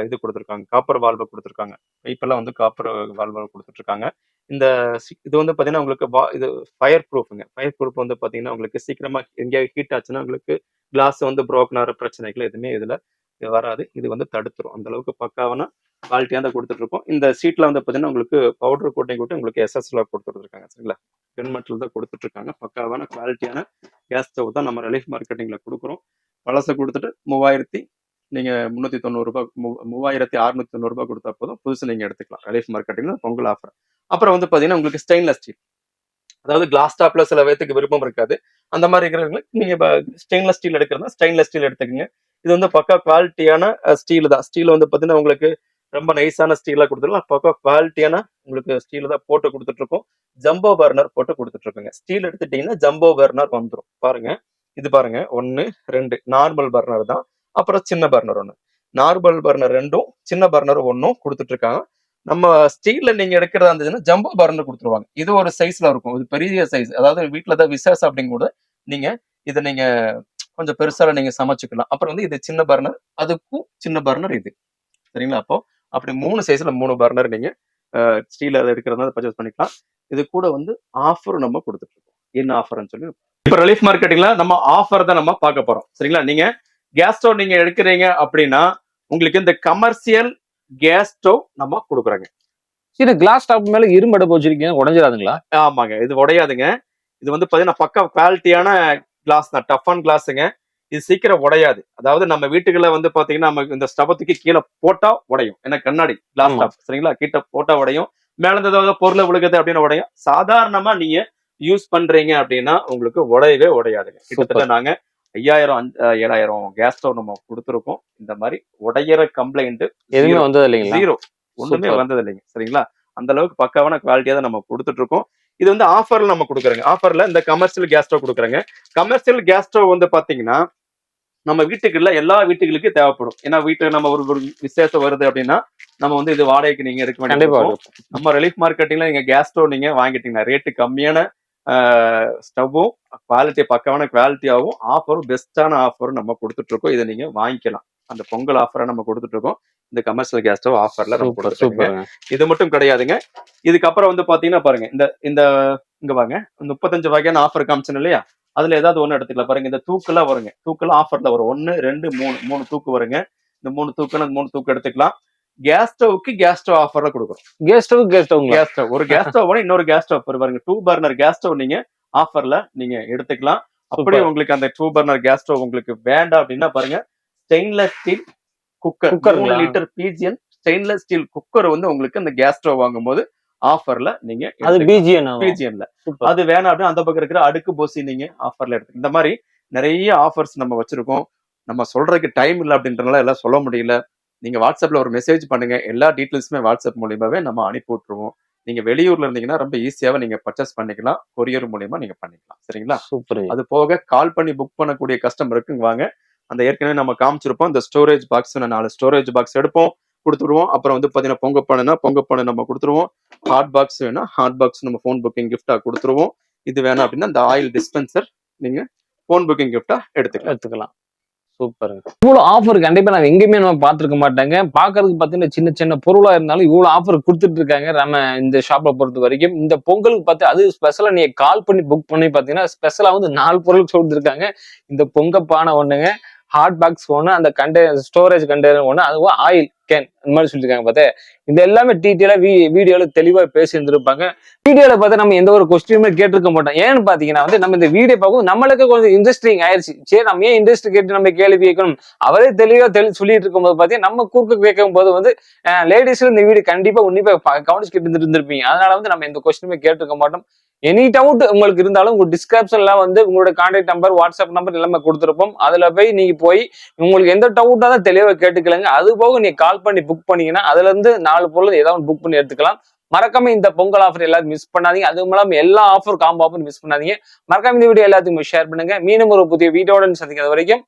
இது கொடுத்துருக்காங்க, காப்பர் வால்வு கொடுத்துருக்காங்க. இப்பெல்லாம் வந்து காப்பர் வால்வு கொடுத்துட்டு இருக்காங்க. இந்த இது வந்து பாத்தீங்கன்னா உங்களுக்கு இது ஃபயர் ப்ரூஃப்ங்க. ஃபயர் ப்ரூஃப் வந்து பாத்தீங்கன்னா உங்களுக்கு சீக்கிரமா எங்கேயாவது ஹீட் ஆச்சுன்னா உங்களுக்கு கிளாஸ் வந்து புரோக்கன் ஆகிற பிரச்சனைகள் எதுவுமே இதுல வராது. இது வந்து தடுத்துரும். அந்த அளவுக்கு பக்காவான குவாலிட்டியா தான் கொடுத்துட்டு இருக்கோம். இந்த சீட்ல வந்து பாத்தீங்கன்னா உங்களுக்கு பவுடர் கோட்டிங் உங்களுக்கு எஸ்எஸ்ல கொடுத்துட்டு இருக்காங்க. சரிங்களா? பென்மெட்டில் தான் கொடுத்துட்டு இருக்காங்க. பக்காவான குவாலிட்டியான கேஸ் ஸ்டவ் தான் நம்ம ரிலீஃப் மார்க்கெட்டிங்ல கொடுக்குறோம். பழசை கொடுத்துட்டு 3000 நீங்க 390 ரூபாய் 3690 ரூபாய் கொடுத்தா போதும், புதுசு நீங்க எடுத்துக்கலாம். ரிலீஃப் மார்க்கெட்டிங்ல பொங்கல் ஆஃபர். அப்புறம் வந்து பாத்தீங்கன்னா உங்களுக்கு ஸ்டெயின்லெஸ் ஸ்டீல், அதாவது கிளாஸ் டாப்ல சில பேத்துக்கு விருப்பம் இருக்காது. அந்த மாதிரி இருக்கிறவங்களுக்கு நீங்க ஸ்டெயின்லெஸ் ஸ்டீல் எடுக்கிறதா ஸ்டெயின்லெஸ் ஸ்டீல் எடுத்துக்கங்க. இது வந்து பக்கா குவாலிட்டியான ஸ்டீல் தான். ஸ்டீல் வந்து பாத்தீங்கன்னா உங்களுக்கு ரொம்ப நைஸான ஸ்டீலா கொடுத்துருக்கலாம். பக்கா குவாலிட்டியான உங்களுக்கு ஸ்டீல் தான் போட்டு கொடுத்துட்டு இருக்கோம். ஜம்போ பர்னர் போட்டு கொடுத்துட்டு இருக்கோங்க. ஸ்டீல் எடுத்துட்டீங்கன்னா ஜம்போ பர்னர் வந்துடும். பாருங்க, இது பாருங்க, 1 2 நார்மல் பர்னர் தான், அப்புறம் சின்ன பர்னர் 1. நார்மல் பர்னர் 2ம் சின்ன பர்னர் 1ம் கொடுத்துட்டு இருக்காங்க. நம்ம ஸ்டீல்ல நீங்க எடுக்கிறதா இருந்துச்சுன்னா ஜம்போ பர்னர் கொடுத்துருவாங்க. இது ஒரு சைஸ்ல இருக்கும், இது பெரிய சைஸ். அதாவது வீட்டுல தான் விசேஷம் அப்படிங்க கூட நீங்க இதை நீங்க கொஞ்சம் பெருசால நீங்க சமைச்சுக்கலாம். அப்புறம் வந்து இது சின்ன பர்னர், அதுக்கும் சின்ன பர்னர் இது, சரிங்களா? அப்போ அப்படி 3 சைஸ்ல 3 பர்னர் நீங்க ஸ்டீல எடுக்கிறதா பர்ச்சேஸ் பண்ணிக்கலாம். இது கூட வந்து ஆஃபர் நம்ம கொடுத்துட்டு இருக்கோம். என்ன ஆஃபர்னு சொல்லி இப்ப ரிலீஃப் மார்க்கெட்டிங்ல நம்ம ஆஃபர் தான் நம்ம பார்க்க போறோம், சரிங்களா? நீங்க கேஸ் ஸ்டவ் நீங்க எடுக்கிறீங்க அப்படின்னா உங்களுக்கு இந்த கமர்ஷியல் கேஸ் ஸ்டவ் நம்ம கொடுக்குறோங்க. சரி, கிளாஸ் டாப் மேல இரும்பு அடுப்பு வச்சிருக்கீங்க, உடைஞ்சிடாதுங்களா? ஆமாங்க, இது உடையாதுங்க. இது வந்து பாத்தீங்கன்னா பக்கா குவாலிட்டியான கிளாஸ் தான், டஃப் அண்ட் கிளாஸுங்க. இது சீக்கிரம் உடையாது. அதாவது நம்ம வீட்டுக்குள்ள வந்து பாத்தீங்கன்னா நம்ம இந்த ஸ்டவத்துக்கு கீழே போட்டா உடையும், ஏன்னா கண்ணாடி கிளாஸ் டாப், சரிங்களா? கீழே போட்டா உடையும், மேல இருந்து ஏதாவது பொருளை விழுகுது அப்படின்னு உடையும். சாதாரணமா நீங்க யூஸ் பண்றீங்க அப்படின்னா உங்களுக்கு உடையவே உடையாதுங்க. கிட்டத்தட்ட நாங்க 5000 7000 கேஸ் ஸ்டவ் நம்ம கொடுத்துருக்கோம். இந்த மாதிரி உடையிற கம்ப்ளைண்ட் எதுவுமே வந்தது இல்லைங்களா? 0, ஒண்ணுமே வந்தது இல்லைங்க, சரிங்களா? அந்த அளவுக்கு பக்காவான குவாலிட்டியா தான் நம்ம கொடுத்துட்டு இருக்கோம். இது வந்து ஆஃபர்ல நம்ம கொடுக்குறோங்க. ஆஃபர்ல இந்த கமர்ஷியல் கேஸ் ஸ்டவ் கொடுக்குறோங்க. கமர்ஷியல் கேஸ் ஸ்டவ் வந்து பாத்தீங்கன்னா நம்ம வீட்டுக்குள்ள எல்லா வீட்டுகளுக்கும் தேவைப்படும். ஏன்னா வீட்டுக்கு நம்ம ஒரு விசேஷம் வருது அப்படின்னா நம்ம வந்து இது வாடகைக்கு நீங்க எடுக்க வேண்டிய. நம்ம ரிலீஃப் மார்க்கெட்டிங்ல நீங்க கேஸ் ஸ்டவ் நீங்க வாங்கிட்டீங்கன்னா ரேட்டு கம்மியான ஸ்டவ்வும் குவாலிட்டி பக்காவான குவாலிட்டியாகவும் ஆஃபரும் பெஸ்டான ஆஃபரும் நம்ம கொடுத்துட்டு இருக்கோம். இதை நீங்க வாங்கிக்கலாம். அந்த பொங்கல் ஆஃபரை நம்ம கொடுத்துட்டு இருக்கோம். இந்த கமர்ஷியல் கேஸ் ஸ்டவ் ஆஃபர்ல நம்ம கொடுத்துருக்கோம். இது மட்டும் கிடையாதுங்க. இதுக்கப்புறம் வந்து பாத்தீங்கன்னா பாருங்க, இந்த இந்த இங்க வாங்க, 35 வகையான ஆஃபர் காமிச்சேன் இல்லையா? அதுல ஏதாவது ஒண்ணு எடுத்துக்கலாம். பாருங்க, இந்த தூக்குலாம் வருங்க. தூக்குலாம் ஆஃபர்ல வரும். 1 2 3 தூக்கு வருங்க. இந்த 3 தூக்கு எடுத்துக்கலாம். கேஸ் ஸ்டவ்க்கு கேஸ் ஸ்டவ் ஆஃபர்ல கொடுக்குறோம். கேஸ் ஸ்டவ் ஒரு கேஸ் ஸ்டவ் இன்னொரு கேஸ் ஸ்டவ் பாருங்க, 2 பர்னர் கேஸ் ஸ்டவ் நீங்க ஆஃபர்ல நீங்க எடுத்துக்கலாம். அப்படியே உங்களுக்கு அந்த 2 பர்னர் கேஸ் ஸ்டவ் உங்களுக்கு வேண்டாம் அப்படின்னா பாருங்க, stainless steel cooker 3 litre PGN stainless steel cooker வந்து உங்களுக்கு அந்த கேஸ் ஸ்டவ் வாங்கும் போது ஆஃபர்ல நீங்க பிஜிஎன்ல அது வேணாம் அப்படின்னா அந்த பக்கம் இருக்கிற அடுக்கு போசி நீங்க ஆஃபர்ல எடுத்து. இந்த மாதிரி நிறைய ஆஃபர்ஸ் நம்ம வச்சிருக்கோம். நம்ம சொல்றதுக்கு டைம் இல்லை அப்படின்றதுனால எல்லாம் சொல்ல முடியல. நீங்க வாட்ஸ்அப்ல ஒரு மெசேஜ் பண்ணுங்க, எல்லா டீட்டெயில்ஸுமே வாட்ஸ்அப் மூலியமாவே நம்ம அனுப்பி விட்டுருவோம். நீங்க வெளியூர்ல இருந்தீங்கன்னா ரொம்ப ஈஸியாவே நீங்க பர்ச்சேஸ் பண்ணிக்கலாம். கொரியர் மூலியமா நீங்க பண்ணிக்கலாம், சரிங்களா? சூப்பர். அது போக கால் பண்ணி புக் பண்ணக்கூடிய கஸ்டமருக்கு வாங்க, அந்த ஏற்கனவே நம்ம காமிச்சிருப்போம். இந்த ஸ்டோரேஜ் பாக்ஸ் 4 ஸ்டோரேஜ் பாக்ஸ் எடுப்போம், கொடுத்துருவோம். அப்புறம் வந்து பாத்தீங்கன்னா பொங்கப்பானை நம்ம கொடுத்துருவோம். ஹாட் பாக்ஸ் வேணா ஹாட் பாக்ஸ் நம்ம போன் புக்கிங் கிஃப்டா கொடுத்துருவோம். இது வேணாம் அப்படின்னா இந்த ஆயில் டிஸ்பென்சர் நீங்க போன் புக்கிங் கிஃப்டா எடுத்துக்கலாம். சூப்பர். இவ்வளவு ஆஃபர் கண்டிப்பா நான் எங்கேயுமே நம்ம பார்த்திருக்க மாட்டாங்க. பாக்குறதுக்கு பாத்தீங்கன்னா சின்ன சின்ன பொருளா இருந்தாலும் இவ்வளவு ஆஃபர் கொடுத்துட்டு இருக்காங்க நம்ம இந்த ஷாப்பை பொறுத்த வரைக்கும். இந்த பொங்கலுக்கு பார்த்து அது ஸ்பெஷலா நீங்க கால் பண்ணி புக் பண்ணி பாத்தீங்கன்னா ஸ்பெஷலா வந்து 4 பொருள் சொல்லிருக்காங்க. இந்த பொங்கப்பானை ஒண்ணுங்க, ஹாட் பாக்ஸ் ஒண்ணு, அந்த ஸ்டோரேஜ் கண்டெய்னர் ஒண்ணு, அதுவும் ஆயில் கேன், இந்த மாதிரி சொல்லிருக்காங்க. பார்த்தா இந்த எல்லாமே டீட்டெயிலா வீடியோல தெளிவா பேசி இருந்திருப்பாங்க. வீடியோல பார்த்தா நம்ம எந்த ஒரு கொஸ்டினுமே கேட்டிருக்க மாட்டோம். ஏன்னு பாத்தீங்கன்னா வந்து நம்ம இந்த வீடியோ பார்க்கும் நம்மளுக்கு கொஞ்சம் இன்ட்ரெஸ்டிங் ஆயிடுச்சு. சரி, நம்ம ஏன் இன்ட்ரெஸ்ட் கேட்டு நம்ம கேள்வி கேட்கணும், அவரே தெளிவா சொல்லிட்டு இருக்கும் போது பாத்தீங்கன்னா நம்ம குறுக்கு கேட்கும் போது வந்து லேடிஸ்ல இந்த வீடியோ கண்டிப்பா உன்னிப்பா கவனிச்சு கேட்டு இருந்திருப்பீங்க. அதனால வந்து நம்ம எந்த கொஸ்டினுமே கேட்டிருக்க மாட்டோம். எனி டவுட் உங்களுக்கு இருந்தாலும் உங்க டிஸ்கிரிப்ஷன்ல வந்து உங்களோட கான்டாக்ட் நம்பர், வாட்ஸ்அப் நம்பர் எல்லாமே கொடுத்துருப்போம். அதுல போய் உங்களுக்கு எந்த டவுட்டா தான் தெளிவா கேட்டுக்கலங்க. அது போக நீங்க கால் பண்ணி புக் பண்ணீங்கன்னா அதுல இருந்து 4 பொருள் ஏதாவது புக் பண்ணி எடுத்துக்கலாம். மறக்காம இந்த பொங்கல் ஆஃபர் எல்லாரும் மிஸ் பண்ணாதீங்க. அதுவும் இல்லாம எல்லா ஆஃபர் காம்போ ஆஃபர் மிஸ் பண்ணாதீங்க. மறக்காம இந்த வீடியோ எல்லாத்துக்கும் ஷேர் பண்ணுங்க. மீண்டும் ஒரு புதிய வீடியோட சந்திக்கிறது வரைக்கும்